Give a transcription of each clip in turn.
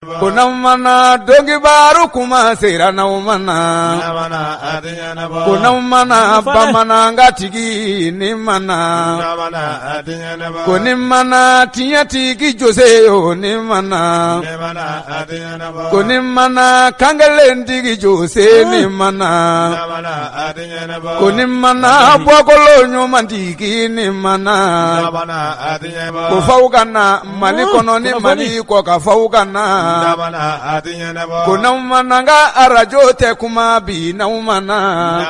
Kunamana dongibaru kuma sera naumana kunamana bamana ngatigi ni mana kunimana tiyatigi joseo ni mana kunimana kangalendigi jose ni mana kunimana bokolo nyomandigi ni mana kufaugana mali kono ni mali ko kafaugana kunamana arajo te kuma bi naumana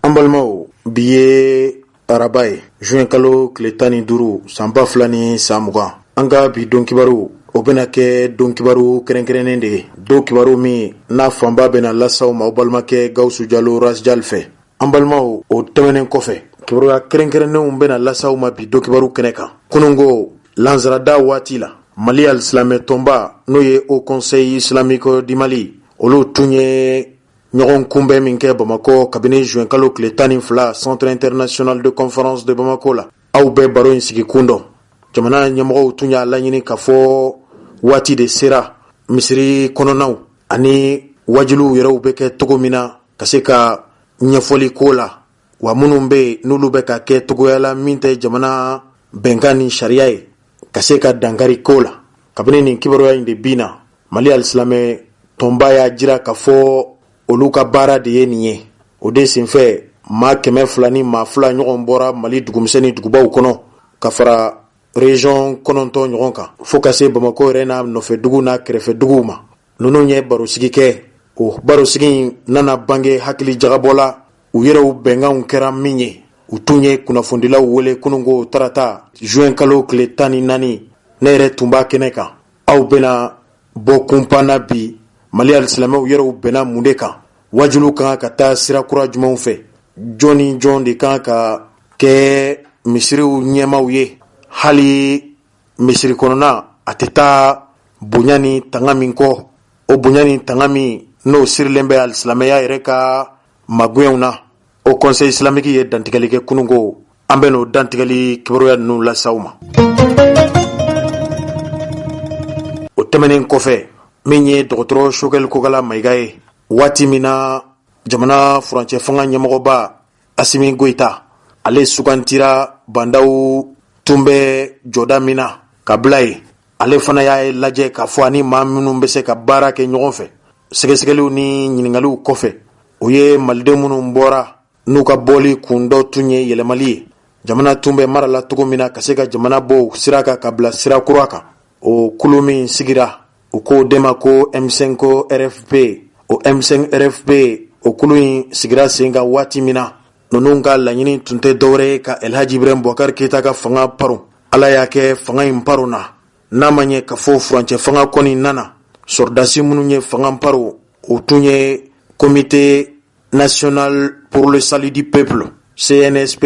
ambalmao biye arabaye juin kalo kletani duru samba flani samuga anga bi donkibaru obena ke donkibaru kerenkerenen de do kibaru mi na famba bena lasaw ma obalma ke gausu jalo ras jalfe ambalmao o temenen kofe kibaru kerenkerenen bena lasaw ma bi donkibaru keneka kunungo lanzarada watila Mali al-Islamé tomba noye au Conseil islamique du Mali olu tunye nyogon kumbe minke Bamako cabinet juin kalo kletani fla centre international de conférence de Bamako la au be baro insigi kundo jamana nyamogo tunya lanyini kafo wati de sera misri kononaw ani wajilu yero beke togomina kaseka nyefoli kola wa munumbe nulube ka ke togoyala minte jamana bengani shariae kaseka dangari kola kabini ni kibaro ya inde bina Mali al-Islamé tomba ya jira kafo oluka bara de yeniye ode sinfe ma keme fulani ma fula nyogon bora Mali dugumseni dugubaw kono kafara region kononto nyogon ka fokase Bamako rena nofe dugu na krefe dugu ma nunu nye baro sigi ke o baro sigi nana bange hakili jagabola u yero benga unkera minye utunye kuna fundila wele kunungo tarata juin kalo kletani nani nere tumba keneka au bena bo kumpana bi Mali al-Islamé yero bena mundeka wajulu kan kata sirakura jumaw fe joni de kan ka ke misiri nyema uye hali misiri konona ateta bunyani tangami ko o bunyani tangami no sirlembe al-Islamé ya ereka magweuna au Conseil islamique ye dantigali ke kunungo ambeno dantigali kibaro ya nu la sauma o temenen kofe menye dokotoro shogel kogala maigaye wati mina jamana franche fanga nyamogoba Asimi Goita ale sugantira bandau tumbe joda mina kablai ale fana ya laje ka fani mamunu mbese ka barake nyogonfe segesegelu ni nyingalu kofe oye malde munu mbora nuka boli kundo tunye yelemali jamana tumbe marala tugumina kaseka jamana bo siraka kabla sirakuraka o kulumi sigira o ko dema ko M5 RFP o M5 RFP o kulumi sigira singa wati mina nonunga lanyini tunte dore ka Elhaji Ibrahim Boubacar Keita ka fanga paro ala yake fanga imparo na manye ka fo franche fanga koni nana sordasi mununye fanga paro o tunye comité national pour le salut du peuple CNSP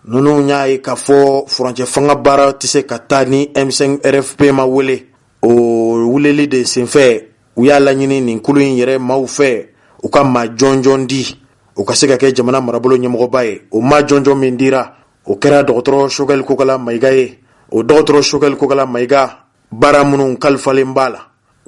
nunu nyaay ka fo franche fanga bara tise katani M5 RFP ma wele o wuleli de sinfe uya lanyini ninkulu yere maufe uka ma jonjondi ukaseka ke jamana marabolo nyemogo baye o ma jonjo mindira o kera dokotoro shogel kokala maigaye o dokotoro shogel kokala maiga bara munun kalfale mbala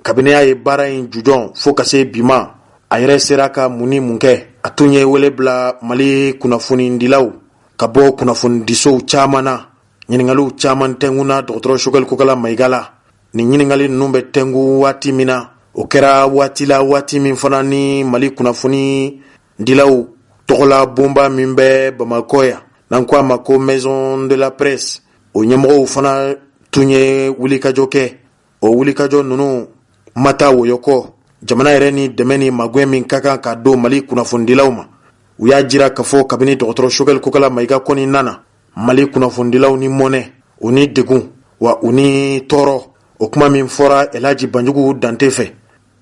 kabine ay bara in jujon fokase bima ayre seraka muni munke atunye wele bla Mali kunafuni ndilaw kabo kunafuni diso chamana nyiningalu chaman tenguna dokotoro shogel kokala maigala ni nyiningali numbe tengu wati mina o kera wati min fanani Mali kunafuni ndilaw tokola bomba mimbe Bamakoya nankwa mako maison de la presse o nyemro fana tunye wulikajoke o wulikajo nunu mata woyoko jamana yereni demeni magwe min kaka ka do Mali kunafundilawma uya jira kafo kabini dokotoro shogel kokala maiga koni nana Mali kunafundilaw ni mone uni degun wa uni toro o kuma min fora Elhaji Banjugu dantefe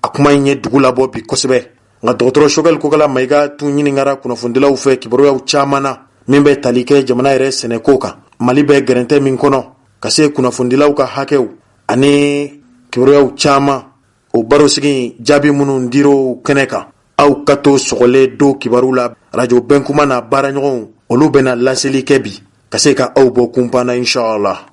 akuma nye dugula bo bi kosebe nga dokotoro shogel kokala maiga tu nyini ngara kunafundilaw fe kibaro ya chamana mimbe talike jamana yere senekoka Mali be gerente min kono kase kunafundilaw ka hakew ani kibaro ya chama o baro sigi jabi munu ndiro keneka au kato sogole do kibarula radio benkuma na bara nyogon olu bena laseli kebi kaseka au bo kumpana inshallah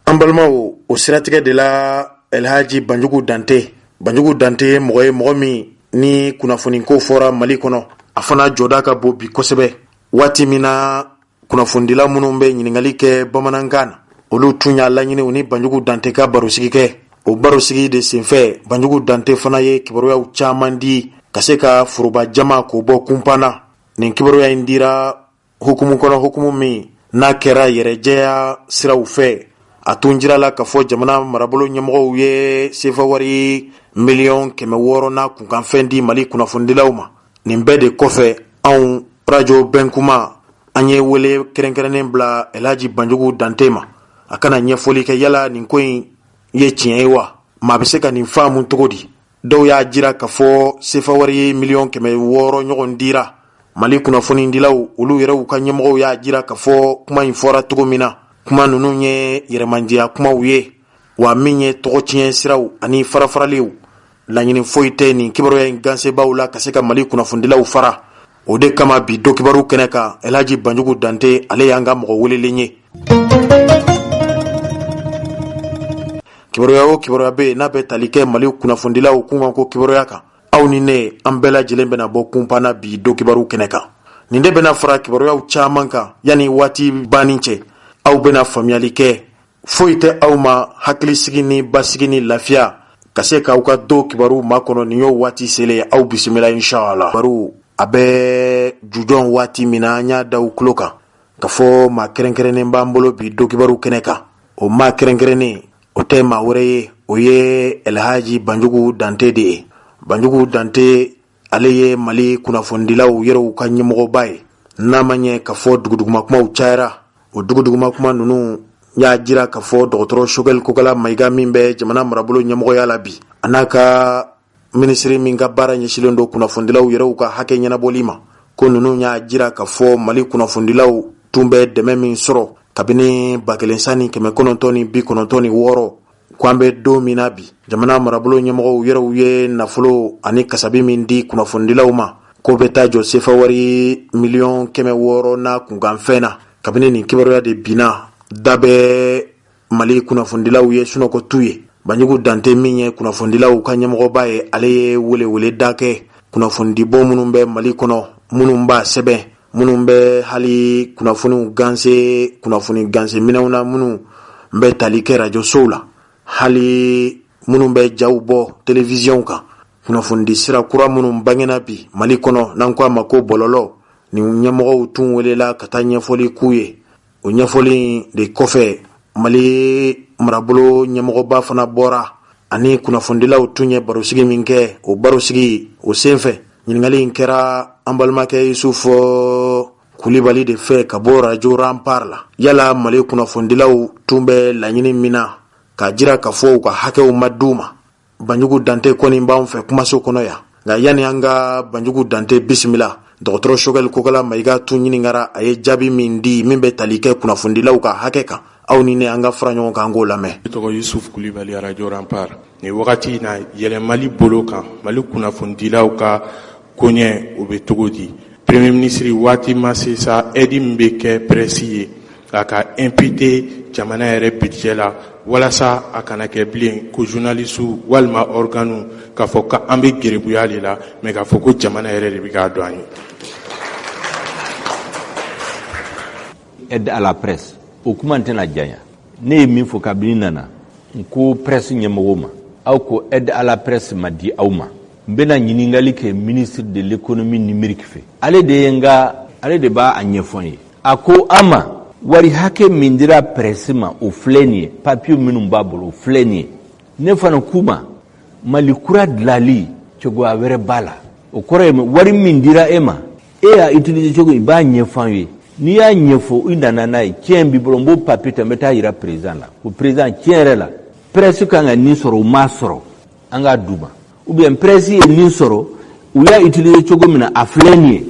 ambalmao o siratigɛ de la Elhaji Banjugu Dante mɔgɔ ye mɔgɔ min ni kunnafoni ko fɔra Mali kɔnɔ a fana jɔda ka bon bi kosɛbɛ waati min na kunnafonidila minnu bɛ ɲininkali kɛ bamanankan na olu tun y'a laɲini u ni Banjugu Dante ka barosigi kɛ o barosigi de senfɛ Banjugu Dante fana ye kibaruyaw caman di ka se ka foroba jama k'o bɔ kunpan na nin kibaruya in dira hukumu kɔnɔ hukumu min n'a kɛra yɛrɛjɛya siraw fɛ a tun jirala k'a fɔ jamana marabolo ɲɛmɔgɔw ye sefa wari $600,000 na kunkanfɛn di Mali kunnafonidilaw ma nin bɛɛ de kɔfɛ anw radio Bɛnkuma an ye wele kɛrɛnkɛrɛnnen bila Elhaji Banjugu Dante ma a kana ɲɛfɔli kɛ yala nin ko in ye tiɲɛ ye wa maa bɛ se ka nin faamu cogo di dɔw y'a jira k'a fɔ sefa wari $600,000 ɲɔgɔn dira Mali kunnafonidilaw olu yɛrɛw ka ɲɛmɔgɔw y'a jira k'a fɔ kuma in fɔra cogo min na kuma ninnu ye yɛrɛmandiya kumaw ye wa min ye tɔgɔ tiɲɛ siraw ani farafaraliw laɲini foyi tɛ nin kibaruya in gansebaw la ka se ka Mali kunnafonidilaw fara o de kama bi do kibaru kɛnɛ kan Elhaji Banjugu Dante ale y'an ka mɔgɔ welelen ye kibaruya o kibaruya bɛ n'a bɛ tali kɛ Mali kunnafonidilaw kun ko kibaruya kan aw ni ne an bɛɛ lajɛlen bɛna bɔ kunpan na bi do kibaru kɛnɛ kan nin de bɛna fara kibaruyaw caman kan yanni waati banni cɛ aw bɛna faamuyali kɛ foyi tɛ aw ma hakilisigi ni basigi ni lafiya ka se k'aw ka do kibaru makɔnɔ nin y'o waati selen aw bisimila inshallah kibaru a bɛ jujɔn waati min na an y'a da u tulo kan ka fɔ maa kɛrɛnkɛrɛnnen b'an bolo bi do kibaru kɛnɛ kan o maa kɛrɛnkɛrɛnnen o tɛ maa wɛrɛ ye o ye Elhaji Banjugu Dante de ye Banjugu Dante ale ye Mali kunnafonidilaw yɛrɛw ka ɲɛmɔgɔba ye n'a ma ɲɛ ka fɔ dugudugumakumaw cayara o dugudugumakuma ninnu y'a jira k'a fɔ dɔgɔtɔrɔ Choguel Kokala Mayiga min bɛ jamana marabolo ɲɛmɔgɔya la bi a n'a ka minisiri min ka baara ɲɛsilen don kunnafonidilaw yɛrɛw ka hakɛ ɲɛnabɔli ma ko ninnu y'a jira k'a fɔ Mali kunnafonidilaw tun bɛ dɛmɛ min sɔrɔ kabini 1996 k'an bɛ don min na bi jamana marabolo ɲɛmɔgɔw yɛrɛw ye nafolo ani kasabi min di kunnafonidilaw ma k'o bɛ taa jɔ sefa wari $600,000 na kunkanfɛn na kabini nin kibaruya de binna da bɛ Mali kunnafonidilaw ye sunɔgɔ tu ye Banjugu Dante min ye kunnafonidilaw ka ɲɛmɔgɔba ye ale ye welewele da kɛ kunnafonidibɔ minnu bɛ Mali kɔnɔ minnu b'a sɛbɛn minnu bɛ hali kunnafoni ganse minɛnw na minnu bɛ tali kɛ radio sow la hali minnu bɛ jaw bɔ télévision kan kunnafonidi sira kura minnu bangena bi Mali kɔnɔ n'an ko a ma ko bɔlɔlɔ nin ɲɛmɔgɔw tun welela ka taa ɲɛfɔli k'u ye o ɲɛfɔli de kɔfɛ Mali marabolo ɲɛmɔgɔba fana bɔra ani kunnafonidilaw tun ye barosigi min kɛ o barosigi o senfɛ ɲininkali in kɛra an balimakɛ Yusufu Kulibali de fɛ ka bɔ radio Rampar la yala Mali kunnafonidilaw tun bɛ laɲini min na k'a jira k'a fɔ u ka hakɛw ma d'u ma Banjugu Dante kɔni b'an fɛ kumaso kɔnɔ yan nka yanni an ka Banjugu Dante bisimila dɔgɔtɔrɔ Choguel Kokala Mayiga tun ɲininkara a ye jaabi min di min bɛ tali kɛ kunnafonidilaw ka hakɛ kan aw ni ne an ka fara ɲɔgɔn kan an k'o lamɛn. Ne tɔgɔ Yusufu Kulibali radio Rampar nin wagati in na yɛlɛmali bolo kan Mali kunnafonidilaw ka koɲɛ o bɛ cogo di premier ministre waati ma se sa aide min bɛ kɛ presse ye a ka imputer jamana yɛrɛ budget la walasa a kana kɛ bilen ko journaliste walima organe k'a fɔ ko an bɛ gerebuya de la mais k'a fɔ ko jamana yɛrɛ de bɛ k'a dɔn an ye. Aide à la presse o kuma tɛna janya ne ye min fɔ kabini nana n ko presse ɲɛmɔgɔw ma aw ko aide à la presse ma di aw ma n bɛna ɲininkali kɛ ministre de l'économie numérique fɛ ale de b'a ɲɛfɔ n ye a ko an ma wari hakɛ min dira presse ma o filɛ nin ye papier minnu b'a bolo o filɛ nin ye ne fana k'u ma Mali kura dilali cogoya wɛrɛ b'a la o kɔrɔ ye wari min dira e ma e y'a utiliser cogo i b'a ɲɛfɔ an ye n'i y'a ɲɛfɔ i nana n'a ye tiɲɛ b'i bolo n b'o papier ta n bɛ taa yira président la o président tiɲɛ yɛrɛ la presse kan ka nin sɔrɔ o m'a sɔrɔ an k'a d'u ma ou bien presse ye nin sɔrɔ u y'a utiliser cogo min na a filɛ nin ye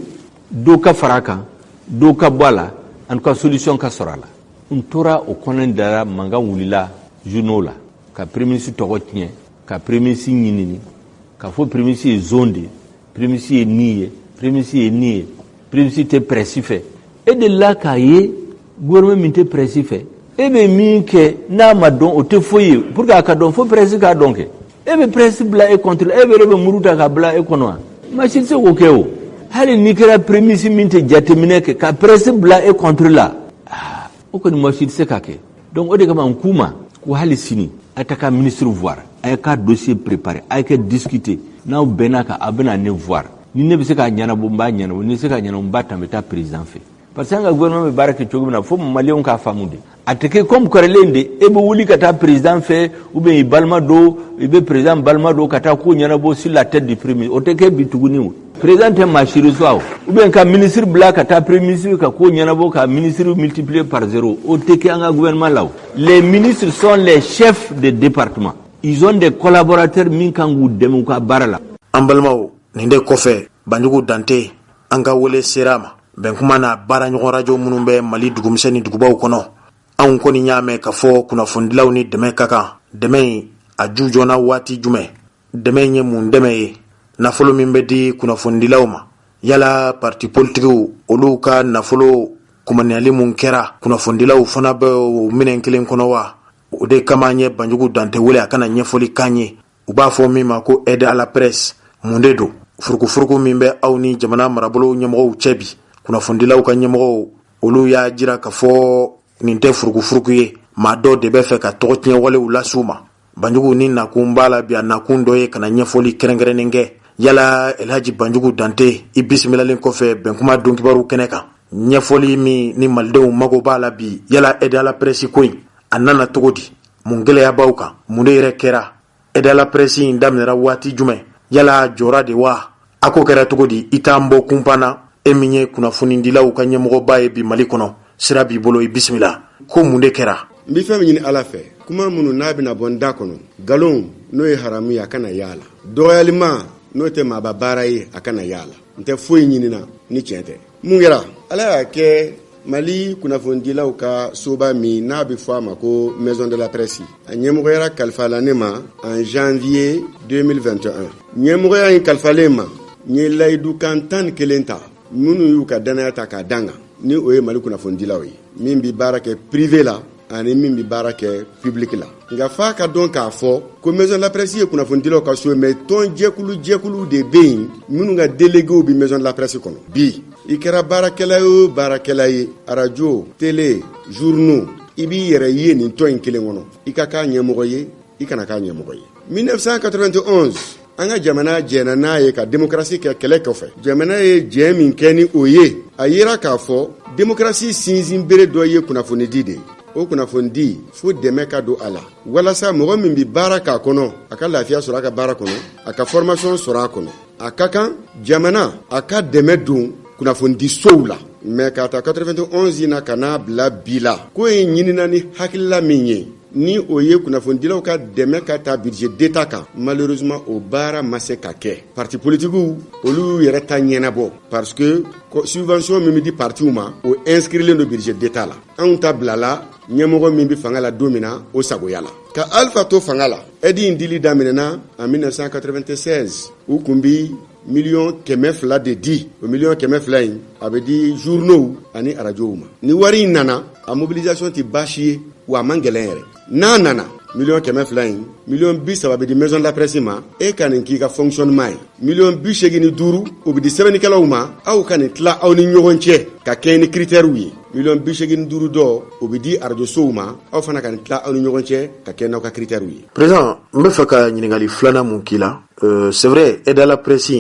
dɔw ka fara a kan dɔw ka bɔ a la en tout cas solution ka sɔrɔ a la n tora o kɔnɔ dara mankan wulila journaux la ka premier ministre tɔgɔ tiɲɛ ka premier ministre ɲinini ka fɔ premier ministre ye zone de premier ministre ye nin ye premier ministre ye nin ye premier ministre tɛ presse fɛ e de la k'a ye gouvernement min tɛ presse fɛ e be min kɛ n'a ma dɔn o tɛ foyi ye pour que a ka dɔn fo presse k'a dɔn kɛ e be presse bila e contre e be muru ta ka bila e kɔnɔ wa machine se k'o kɛ o hali n'i kɛra prémisse min tɛ jateminɛ kɛ ka presse bila e contre la o kɔni machine se ka kɛ donc o de kama n k'u ma ko hali sini a ta ka ministre voir a ye ka dossier préparé a ye kɛ discuter n'aw bɛnna kan a bɛna ne voir ni ne bɛ se k'a ɲɛnabɔ n b'a ɲɛnabɔ ni ne se k'a ɲɛnabɔ n b'a ta n bɛ taa président fɛ parce que an ka gouvernement bɛ baara kɛ cogo min na fo maliyɛnw k'a faamu de a tɛ kɛ comme kɔrɔlen de e bɛ wuli ka taa président fɛ ou bien i balima dɔ i bɛ président balima dɔ ka taa ko ɲɛnabɔ sur la tête du premier o tɛ kɛ bi tuguni o président tɛ maa si reçoit o ou bien ka ministre bila ka taa premier ministre ka ko ɲɛnabɔ ka ministre multiplier par 0 o tɛ kɛ an ka gouvernement la o les ministres sont les chefs de département ils ont des collaborateurs min kan k'u dɛmɛ u ka baara la. An balimaw nin de kɔfɛ Banjugu Dante an ka wele sera ma bɛn kuma na baara ɲɔgɔn radio minnu bɛ Mali dugumisɛn ni dugubaw kɔnɔ anw kɔni y'a mɛn k'a fɔ kunnafonidilaw ni dɛmɛ ka kan dɛmɛ in a ju jɔna waati jumɛn dɛmɛ in ye mun dɛmɛ ye nafolo min bɛ di kunnafonidilaw ma yala parti politigiw olu ka nafolo kumaniyali mun kɛra kunnafonidilaw fana bɛ o minɛn kelen kɔnɔ wa o de kama an ye Banjugu Dante wele a kana ɲɛfɔli k'an ye u b'a fɔ min ma ko aide à la presse mun de don furukufuruku min bɛ aw ni jamana marabolo ɲɛmɔgɔw cɛ bi kunnafonidilaw ka ɲɛmɔgɔw olu y'a jira k'a fɔ nin tɛ furukufuruku ye maa dɔ de bɛ fɛ ka tɔgɔ tiɲɛ walew las'u ma Banjugu ni nakun b'a la bi a nakun dɔ ye kana ɲɛfɔli kɛrɛnkɛrɛnnen kɛ yala Elhaji Banjugu Dante i bisimilalen kɔfɛ bɛnkuma don kibaru kɛnɛ kan ɲɛfɔli min ni malidenw mago b'a la bi yala aide à la presse ko in a nana cogo di mun gɛlɛya b'aw kan mun de yɛrɛ kɛra aide à la presse in daminɛra waati jumɛn yala jɔra de wa a ko kɛra cogo di i t'an bɔ kunpan na e min ye kunnafonidilaw ka ɲɛmɔgɔba ye bi Mali kɔnɔ sira b'i bolo i bisimila ko mun de kɛra. n bɛ fɛn min ɲini Ala fɛ kuma minnu n'a bɛna bɔ n da kɔnɔ nkalon n'o ye haramu ye a kana yaala dɔgɔyalima n'o tɛ maaba baara ye a kana yaala n tɛ foyi ɲinina ni tiɲɛ tɛ mun kɛra Ala y'a kɛ Mali kunnafonidilaw ka soba min n'a bɛ fɔ a ma ko maison de la presse a ɲɛmɔgɔyara kalifala ne ma en janvier 2021 ɲɛmɔgɔya in kalifalen ma n ye layidu kan 11 ta minnu y'u ka danaya ta k'a dan kan ni o ye Mali kunnafonidilaw ye min bɛ baara kɛ privé la ani min bɛ baara kɛ public la nka f'a ka dɔn k'a fɔ ko maison de la presse ye kunnafonidilaw ka so mais tɔn jɛkulu de bɛ yen minnu ka délégués bɛ maison de la presse kɔnɔ bi i kɛra baarakɛla ye o baarakɛla ye radio télé journaux i b'i yɛrɛ ye nin tɔn in kelen kɔnɔ i ka k'a ɲɛmɔgɔ ye i kana k'a ɲɛmɔgɔ ye 1991 an ka jamana jɛna n'a ye ka démocratie kɛ kɛlɛ kɔfɛ jamana ye jɛ min kɛ ni o ye a yera k'a fɔ démocratie sinsin bere dɔ ye kunnafonidi de ye o kunnafonidi fo dɛmɛ ka don a la walasa mɔgɔ min bɛ baara k'a kɔnɔ a ka lafiya sɔrɔ a ka baara kɔnɔ a ka formation sɔrɔ a kɔnɔ a ka kan jamana a ka dɛmɛ don kunnafonidi sow la mais k'a ta 91 na ka n'a bila bi la ko ye ɲinina ni hakilila min ye ni o ye kunnafonidilaw ka dɛmɛ ka ta budget d'état kan malheureusement o baara ma se ka kɛ parti politigiw olu yɛrɛ ta ɲɛnabɔ parce que subvention min bɛ di partiw ma o inscrilen do budget d'état la anw ta bilala ɲɛmɔgɔ min bɛ fanga la don min na o sagoya la ka Alpha to fanga la aide in dili daminɛna en 1996 u kun bi $200,000 de di o $200,000 in a bɛ di journaux ani radiow ma ni wari in nana a mobilisation tɛ baasi ye wa a man gɛlɛn yɛrɛ n'a nana $100,000 in $30,000 bɛ di maison de la presse ma e ka nin k'i ka fonctionnement ye $85,000 o bɛ di sɛbɛnnikɛlaw ma aw ka nin tila aw ni ɲɔgɔn cɛ ka kɛ ni critères ye $85,000 dɔ o bɛ di radio sow ma aw fana ka nin tila aw ni ɲɔgɔn cɛ ka kɛ n'aw ka critères ye. Président n bɛ fɛ ka ɲininkali filanan mun k'i la c'est vrai aide à la presse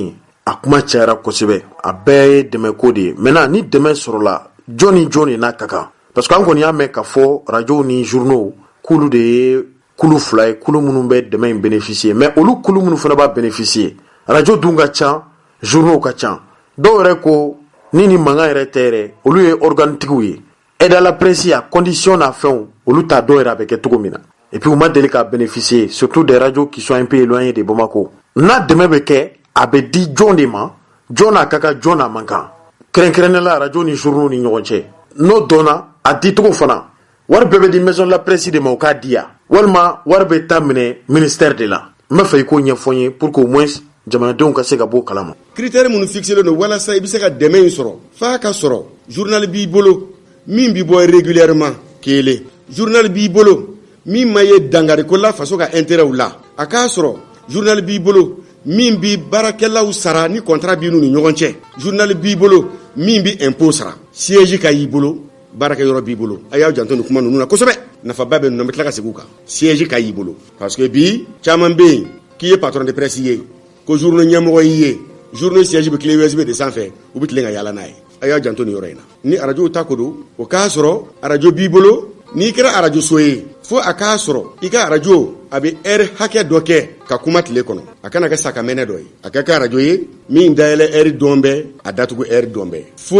a kuma cayara kosɛbɛ a bɛɛ ye dɛmɛko de ye maintenant ni dɛmɛ sɔrɔla jɔn ni jɔn de n'a ka kan parce que an kɔni y'a mɛn k'a fɔ radio ni journaux kulu de ye kulu fila ye kulu minnu bɛ dɛmɛ in bénéficier mais olu kulu minnu fana b'a bénéficier radio dun ka ca journaux ka ca dɔw yɛrɛ ko ni mankan yɛrɛ tɛ yɛrɛ olu ye organe tigiw ye aide à la presse a condition n'a fɛnw olu t'a dɔw yɛrɛ a bɛ kɛ cogo min na et puis u ma deli k'a bénéficier surtout des radios qui sont un peu éloignées de Bamako n'a dɛmɛ bɛ kɛ a bɛ di jɔn de ma jɔn n'a ka kan jɔn n'a man kan kɛrɛnkɛrɛnnenya la radio ni journaux ni ɲɔgɔn cɛ n'o dɔnna a dicogo fana wari bɛɛ bɛ di maison de la presse de ma o k'a di yan walima wari bɛ taa minɛ ministère de la n b'a fɛ i k'o ɲɛfɔ n ye pour que au moins jamanadenw ka se ka bɔ kalama. critères minnu fixelen don walasa i bɛ se ka dɛmɛ in sɔrɔ f'a ka sɔrɔ journal b'i bolo min bɛ bɔ régulièrement kelen journal b'i bolo min ma ye dangari ko la faso ka intérêt u la a k'a sɔrɔ journal b'i bolo min bi baarakɛlaw sara ni contrat b'i n'u ni ɲɔgɔn cɛ journal b'i bolo min bi impôt sara siège ka y'i bolo baarakɛ yɔrɔ b'i bolo a y'aw janto ni kuma ninnu na kosɛbɛ nafaba bɛ ninnu an bɛ tila ka segin u kan siège ka y'i bolo parce que bi caman bɛ yen k'i ye patron de presse ye ko journaux ɲɛmɔgɔ y'i ye journaux siège bɛ clé USB de sanfɛ u bɛ tilen ka yaala n'a ye a y'aw janto ni yɔrɔ in na ni arajo ta ko don o k'a sɔrɔ arajo b'i bolo n'i kɛra arajo so ye fo a k'a sɔrɔ i ka arajo a bɛ heure hakɛ dɔ kɛ ka kuma tile kɔnɔ a kana kɛ sakamɛnɛ dɔ ye a ka kɛ arajo ye min dayɛlɛ heure dɔn bɛɛ a datugu heure dɔn bɛɛ fo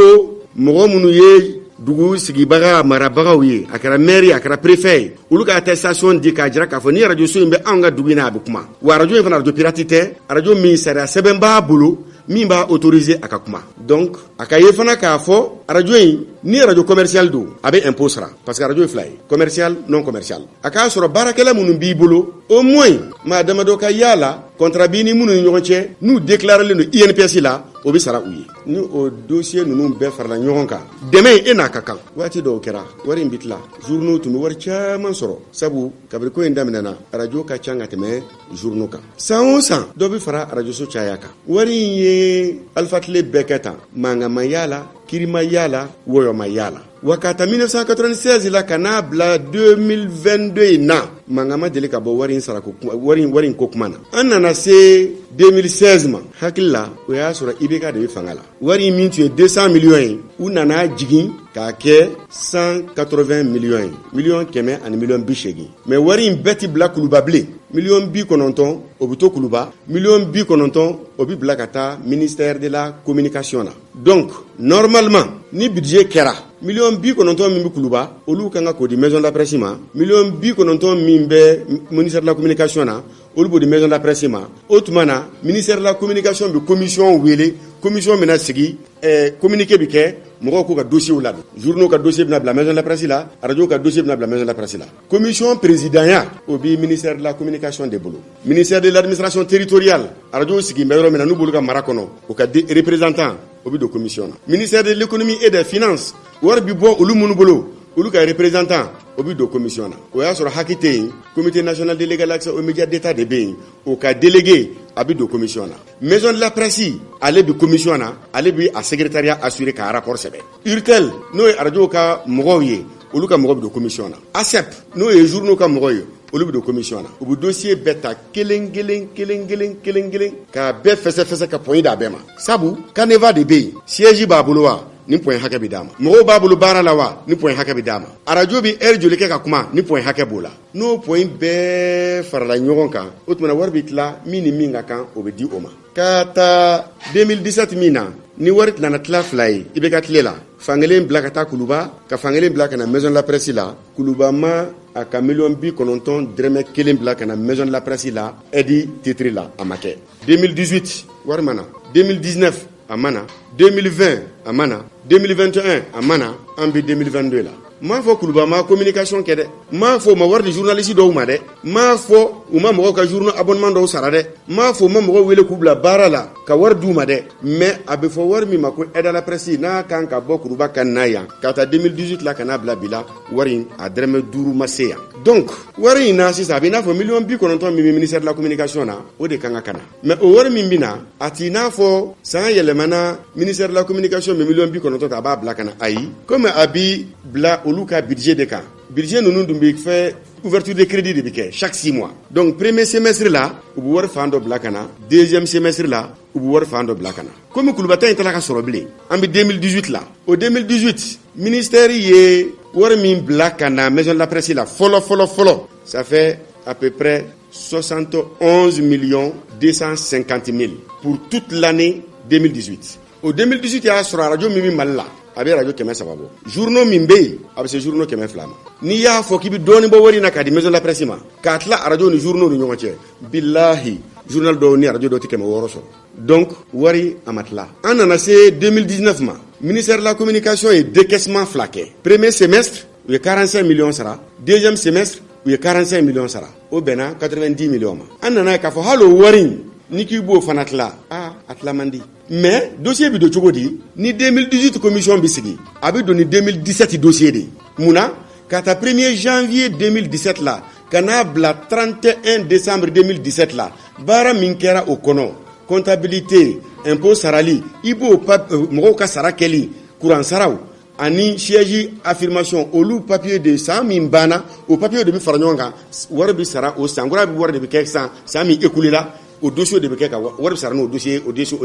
mɔgɔ minnu ye dugu sigibaga marabagaw ye a kɛra maire a kɛra préfet ye olu ka attestation di k'a jira k'a fɔ ni arajo so in bɛ anw ka dugu in na a bɛ kuma wa arajo in fana arajo pirate tɛ arajo min sariya sɛbɛn b'a bolo min b'a autoriser a ka kuma donc a ka ye fana k'a fɔ arajo in ni arajo commercial don a bɛ impôt sara parce que arajo ye fila ye commercial non commercial a k'a sɔrɔ baarakɛla minnu b'i bolo au moins maa damadɔ ka yaala contrat b'i ni minnu ni ɲɔgɔn cɛ n'u déclarelen don INPS la o bɛ sara u ye ni o dossier ninnu bɛɛ farala ɲɔgɔn kan dɛmɛ e n'a ka kan waati dɔw kɛra wari in bɛ tila journaux tun bɛ wari caman sɔrɔ sabu kabiri ko in daminɛna arajo ka ca ka tɛmɛ journaux kan san o san dɔ bɛ fara arajoso caya kan wari in ye alifatile bɛɛ kɛ tan mankanma y'a la kirima y'a la wɔyɔma y'a la wa ka ta 1996 la ka n'a bila 2022 in na mankan ma deli ka bɔ wari in sara ko wari in ko kuma na an nana se 2016 ma hakili la o y'a sɔrɔ IBK de bɛ fanga la wari in min tun ye 200 millions ye u nana jigin k'a kɛ 180 millions ye miliyɔn 100 ani miliyɔn 80 mais wari in bɛɛ ti bila kuluba bilen miliyɔn 90 o bɛ to kuluba miliyɔn 90 o bɛ bila ka taa ministère de la communication na donc normalement ni budget kɛra miliyɔn 90 min bɛ kuluba olu kan ka k'o di maison de la presse ma miliyɔn 90 min bɛ ministère de la communication na olu b'o di maison de la presse ma o tuma na ministère de la communication bɛ commission wele commission bɛna sigi communiqué bɛ kɛ mɔgɔw k'u ka dossier ladon journaux ka dossier bɛna bila maison de la presse la radio ka dossier bɛna bila maison de la presse la commission présidentielle o bi ministère de la communication de bolo ministère de l'administration territoriale radio sigi bɛ yɔrɔ min na n'u bolo ka mara kɔnɔ o ka représentant o bi don commission na ministère de l'économie et des finances wari bi bɔ olu minnu bolo olu ka représentant o bi don commission na o y'a sɔrɔ haki tɛ yen comité national de l'égal accès aux médias d'état de bɛ yen o ka délégué a bi don commission na maison de la presse ale bi commission na ale bi a secrétariat assuré ka rapport sɛbɛn urtel n'o ye arajo ka mɔgɔw ye olu ka mɔgɔ bi don commission na ASEP n'o ye journaux ka mɔgɔ ye olu bi don commission na u bi dossier bɛɛ ta kelen k'a bɛɛ fɛsɛfɛsɛ ka point d'a bɛɛ ma sabu caneva de bɛ yen siège b'a bolo wa ni point hakɛ bɛ d'a ma mɔgɔw b'a bolo baara la wa ni point hakɛ bɛ d'a ma arajo bi heure joli kɛ ka kuma ni point hakɛ b'o la n'o point bɛɛ farala ɲɔgɔn kan o tuma na wari bɛ tila min ni min ka kan o bɛ di o ma ka taa 2017 min na ni wari nana tila fila ye i bɛ ka tile la fankelen bila ka taa kuluba ka fankelen bila ka na maison de la presse la kuluba ma a ka miliyɔn 90 dɛrɛmɛ 1 bila ka na maison de la presse la aide titre la a ma kɛ 2018 wari ma na 2019 a ma na 2020 a ma na 2021 a ma na an bɛ 2022 la m'a fɔ kuluba ma communication kɛ dɛ m'a fɔ ma wari di journaliste dɔw ma dɛ m'a fɔ u ma mɔgɔw ka journaux abonnement dɔw sara dɛ m'a fɔ u ma mɔgɔw wele k'u bila baara la ka wari d'u ma dɛ mais a bɛ fɔ wari min ma ko aide à la presse n'a kan ka bɔ kuluba kan na yan ka taa 2018 la ka n'a bila bi la wari in a dɛrɛmɛ 5 ma se yan donc wari in na sisan a bɛ i n'a fɔ miliyɔn 90 min bɛ ministère de la communication na o de kan ka kana mais o wari min bɛ na a t'i n'a fɔ san yɛlɛmana ministère de la communication bɛ miliyɔn 90 ta a b'a bila ka na ayi comme a bi bila olu ka budget de kan budget ninnu dun bɛ fɛ ouverture de crédit de bɛ kɛ chaque 6 mois donc premier semestre la u bɛ wari fan dɔ bila ka na deuxième semestre la u bɛ wari fan dɔ bila ka na comme kulubata in tala ka sɔrɔ bilen an bɛ 2018 la o 2018 ministère ye wari min bila ka na maison de la presse la fɔlɔ ça fait à peu près 71 250 000 pour toute l'année 2018 au 2018 y'a sɔrɔ radio min bɛ Mali la a bɛ radio 300 bɔ journaux min bɛ yen a bɛ se journaux 200 ma n'i y'a fɔ k'i bɛ dɔɔnin bɔ wari in na k'a di maison de la presse ma k'a tila radio ni journaux ni ɲɔgɔn cɛ bilahi journal dɔw ni radio dɔw tɛ 600 sɔrɔ donc wari a ma tila an nana se 2019 ma ministère de la communication ye décaissement 2 kɛ premier semestre u ye 45 millions sara deuxième semestre u ye 45 millions sara o bɛnna 90 millions ma an nana ye k'a fɔ hali o wari ni k'i b'o fana tila a tila man di mais dossier bi don cogo di ni 2018 commission bi sigi a bi don ni 2017 dossier de mun na K'a ta 1er janvier 2017 là, kana bila 31 décembre 2017 là, baara min kɛra o kɔnɔ, comptabilité, impôt sarali, i b'o mɔgɔw ka sara kɛli, courant saraw, ani siège affirmation, olu papier de san min banna, o papier de bi fara ɲɔgɔn kan, wari bi sara o san, wari bi kɛ san min écoulé la, au dossier de Bekeka, wari sara no dossier au dossier.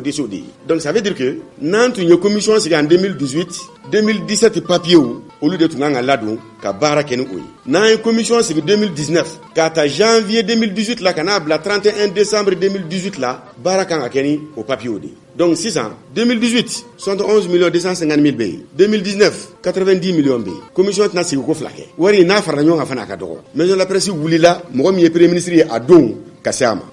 Donc ça veut dire que nan tun ye commission sigi en 2018, 2017 papier au lieu de tun nga ladon ka baara kɛ ni o ye. Nan ye commission sigi 2019, ka ta janvier 2018 la kana bila 31 décembre 2018 la, baara kan ka kɛ ni o papier o de. Donc 600, 2018, 71 250 000 beye. 2019, 90 millions beye. Commission tena sigi ko fila kɛ. Wari n'a fara ɲɔgɔn kan fana ka dɔgɔ. Maison de la presse wulila, mɔgɔ min ye premier ministre ye a don ka se a ma.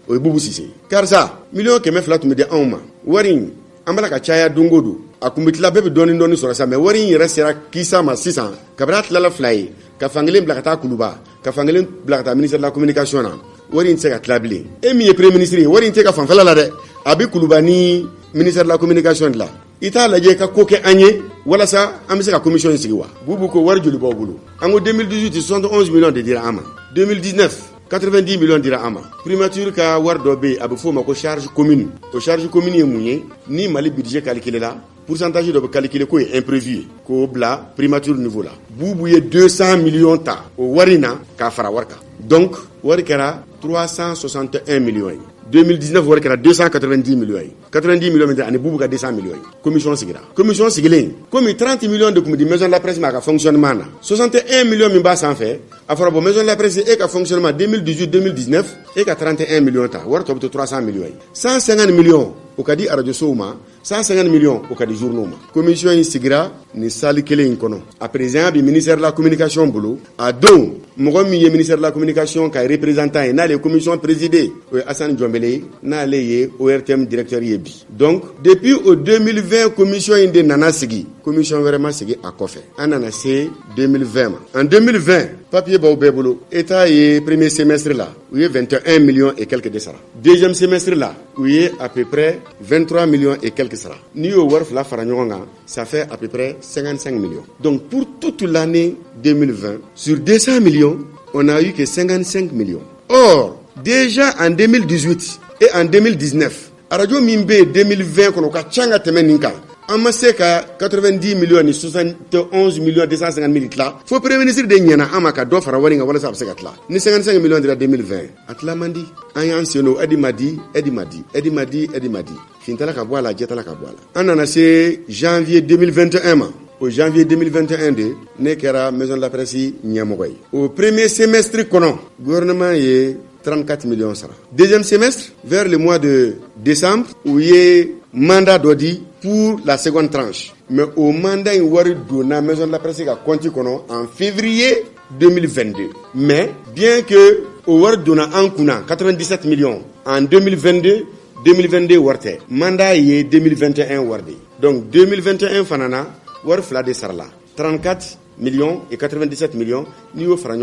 O ye Boubou Cissé. Karisa, million kɛmɛ fila tun bɛ di anw ma. Wari in, an bala ka caya don o don. A kun bɛ tila bɛɛ bɛ dɔɔni sɔrɔ sa, mais wari in yɛrɛ sera kisa ma sisan. Kabini a tilala fila ye, ka fankelen bila ka taa Kuluba, ka fankelen bila ka taa ministère de la communication na. Wari in tɛ se ka tila bilen. E min ye premier ministre ye, wari in tɛ ka fanfɛla la dɛ. A bɛ Kuluba ni ministère de la communication de la. I t'a lajɛ ka ko kɛ an ye, walasa an bɛ se ka commission in sigi wa. Boubou ko wari joli b'aw bolo. An ko 2018 71 millions de dira an ma. 2019 90 millions dira ama. Primature ka war dɔ bɛ a bɛ fɔ o ma ko charge commune. O charge commune ye mun ye? Ni Mali budget calculé la, pourcentage dɔ bɛ calculé ko ye imprévu ye, k'o bila primature niveau la. Boubou ye 200 millions ta o wari na k'a fara wari kan. Donc wari kɛra 361 millions ye. 2019 wari kɛra 290 millions ye. 90 millions min ani Boubou ka 200 millions ye. Commission sigira. Commission sigilen comme 30 millions de kun bɛ di maison de la presse ma ka fonctionnement na. 61 millions min b'a sanfɛ a fɔra bon maison de la presse e ka fonctionnement 2018-2019 e ka 31 millions ta. Wari tɔ bɛ to 300 millions ye. 150 millions o ka di radio sow ma, 150 millions o ka di journaux ma. Commission in sigira ni salle kelen in kɔnɔ. A président bi ministère de la communication bolo. A don mɔgɔ min ye ministère de la communication ka représentant ye n'ale ye commission présidée o ye Assane Diombele ye, n'ale ye ORTM directeur ye bi. Donc depuis au 2020 commission in de nana sigi, commission wɛrɛ ma sigi a kɔfɛ. An nana se 2020 ma. En 2020 papier b'aw bɛɛ bolo. État ye premier semestre la u ye 21 millions et quelques de sara. Deuxième semestre la u ye à peu près 23 millions et quelques sara. N'i y'o wari fila fara ɲɔgɔn kan, ça fait à peu près 55 millions. Donc pour toute l'année 2020, sur 200 millions, on n'a eu que 55 millions. Or, déjà en 2018 et en 2019, radio Mimbe 2020 qu'on a changa temeninka. On m'a dit que 90 millions et 71 millions 250 000 là. Faut premier ministre de Niana Amaka doit faire warning avant ça se là. Ni 55 millions de la 2020. Atla mandi. Ayan seno Edi Madi. Fintala ka boala jetala ka boala. On a c'est janvier 2021 ma. Au janvier 2021 de ne kera maison de la presse Niamogoy. Au premier semestre kono gouvernement est 34 millions sara. Deuxième semestre vers le mois de décembre où il y a mandat d'Odi pour la seconde tranche. Mais au mandat il y a donné maison de la presse a compté en février 2022. Mais bien que au war donna en kuna 97 millions en 2022 warte mandat est 2021 warde. Donc 2021 fanana war fla de sarla 34 millions et 97 millions ni au franc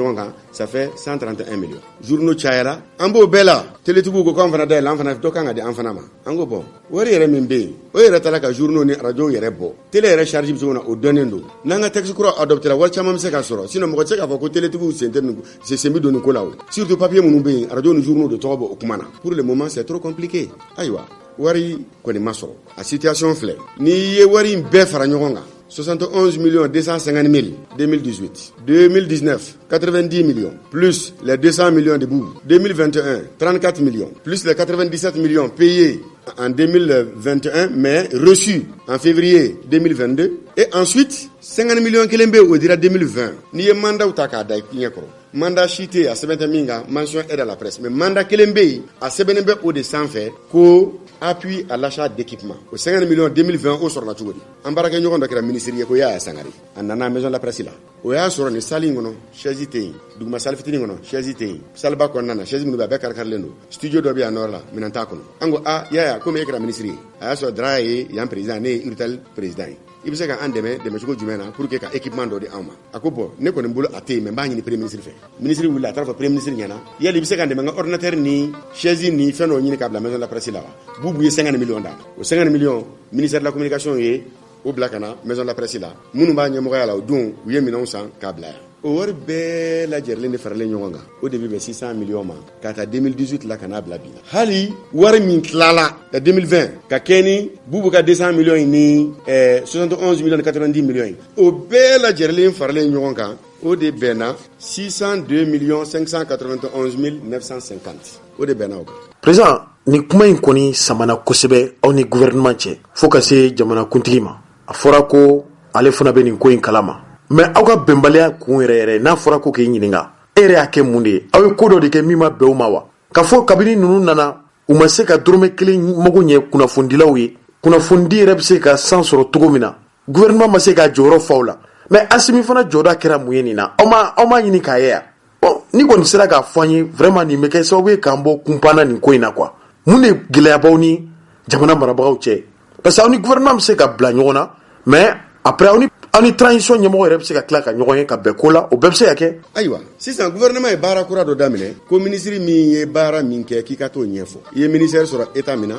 ça fait 131 millions. Journaux chayala ambo bela teletubu ko konfana da l'enfana do kanga de enfana ma ango bon wari yere membe o yere talaka journaux ni radio yere bo télé yere charge bi na o donendo nanga texte ko adopter la wal chama mse ka soro sino mo ko tseka ko teletubu c'est semi doni ko lawo surtout papier munu be radio ni journaux de tobo okumana pour le moment c'est trop compliqué aywa wari ko ni masoro a situation fleur ni ye wari be fara nyonga 71 millions 250 000 2018, 2019 90 millions plus les 200 millions de Boubou, 2021 34 millions plus les 97 millions payés en 2021 mais reçus en février 2022 et ensuite 50 millions kelembe au dira 2020 ni ye mandat utaka dai kinyekro mandat chité à sebente minga mention aide à la presse mais mandat kelembe à sebenembe au de sans faire ko appui à l'achat d'équipement au 50 millions 2020 au sur la tour embarqué ñoko ndakira ministère ko ya sangari anana maison de la presse là o ya soro ni sali ngono chaise té duguma sal fitini ngono chaise té salba ko nana chaise mu ba bekar karlendo studio do bi anor la minanta ko ango a ya comme ekra ministère a so draye yan président ne urtal président il be se ka andeme de mesiko jumena pour que ka équipement do di awma akobo ne ko ne mbulu ate me ba ni premier ministre fe ministre wula tarfa premier ministre nyana yeli be se ka andeme nga ordinateur ni chaise ni feno ni ka la maison de la presse là bubu 50 millions da o 50 millions ministère de la communication ye o blakana maison de la presse là munu ba nyamoya la don wiye minon san ka bla o wari bɛɛ lajɛrɛlen de faralen ɲɔgɔn kan o de bɛ bɛn 600 millions ma ka taa 2018 la ka n'a bila bi la hali wari min tilala 2020 ka kɛ ni bubu ka 200 millions ni 71 millions 90 millions o bɛɛ lajɛrɛlen faralen ɲɔgɔn kan o de bɛnna 602 591 950 o de bɛnna o kan. Président, ni kuma in kɔni samana kosɛbɛ aw ni gouvernement cɛ fo ka se jamanakuntigi ma a fɔra ko ale fana bɛ nin ko in kalama mais aw ka bɛnbaliya kun yɛrɛ n'a fɔra ko k'i ɲininka e yɛrɛ y'a kɛ mun de ye aw ye ko dɔ de kɛ min ma bɛn u ma wa ka fɔ kabini ninnu nana u ma se ka dɔrɔmɛ kelen mago ɲɛ kunnafonidilaw ye kunnafoni yɛrɛ bɛ se ka san sɔrɔ cogo min na gouvernement ma se ka jɔyɔrɔ fa u la mais Asimi fana jɔda kɛra mun ye nin na aw ma ɲini k'a ye ya bon ni kɔni sera k'a fɔ an ye vraiment nin bɛ kɛ sababu ye k'an bɔ kunpanna nin ko in na quoi mun de gɛlɛyabaw ni jamana marabagaw cɛ parce que aw ni gouvernement bɛ se ka bila ɲɔgɔn na mais après aw ni transition ɲɛmɔgɔ yɛrɛ bɛ se ka tila ka ɲɔgɔn ye ka bɛn ko la o bɛɛ bɛ se ka kɛ. ayiwa sisan gouvernement ye baara kura dɔ daminɛ ko ministre min ye baara min kɛ k'i ka t'o ɲɛfɔ i ye ministère sɔrɔ état min na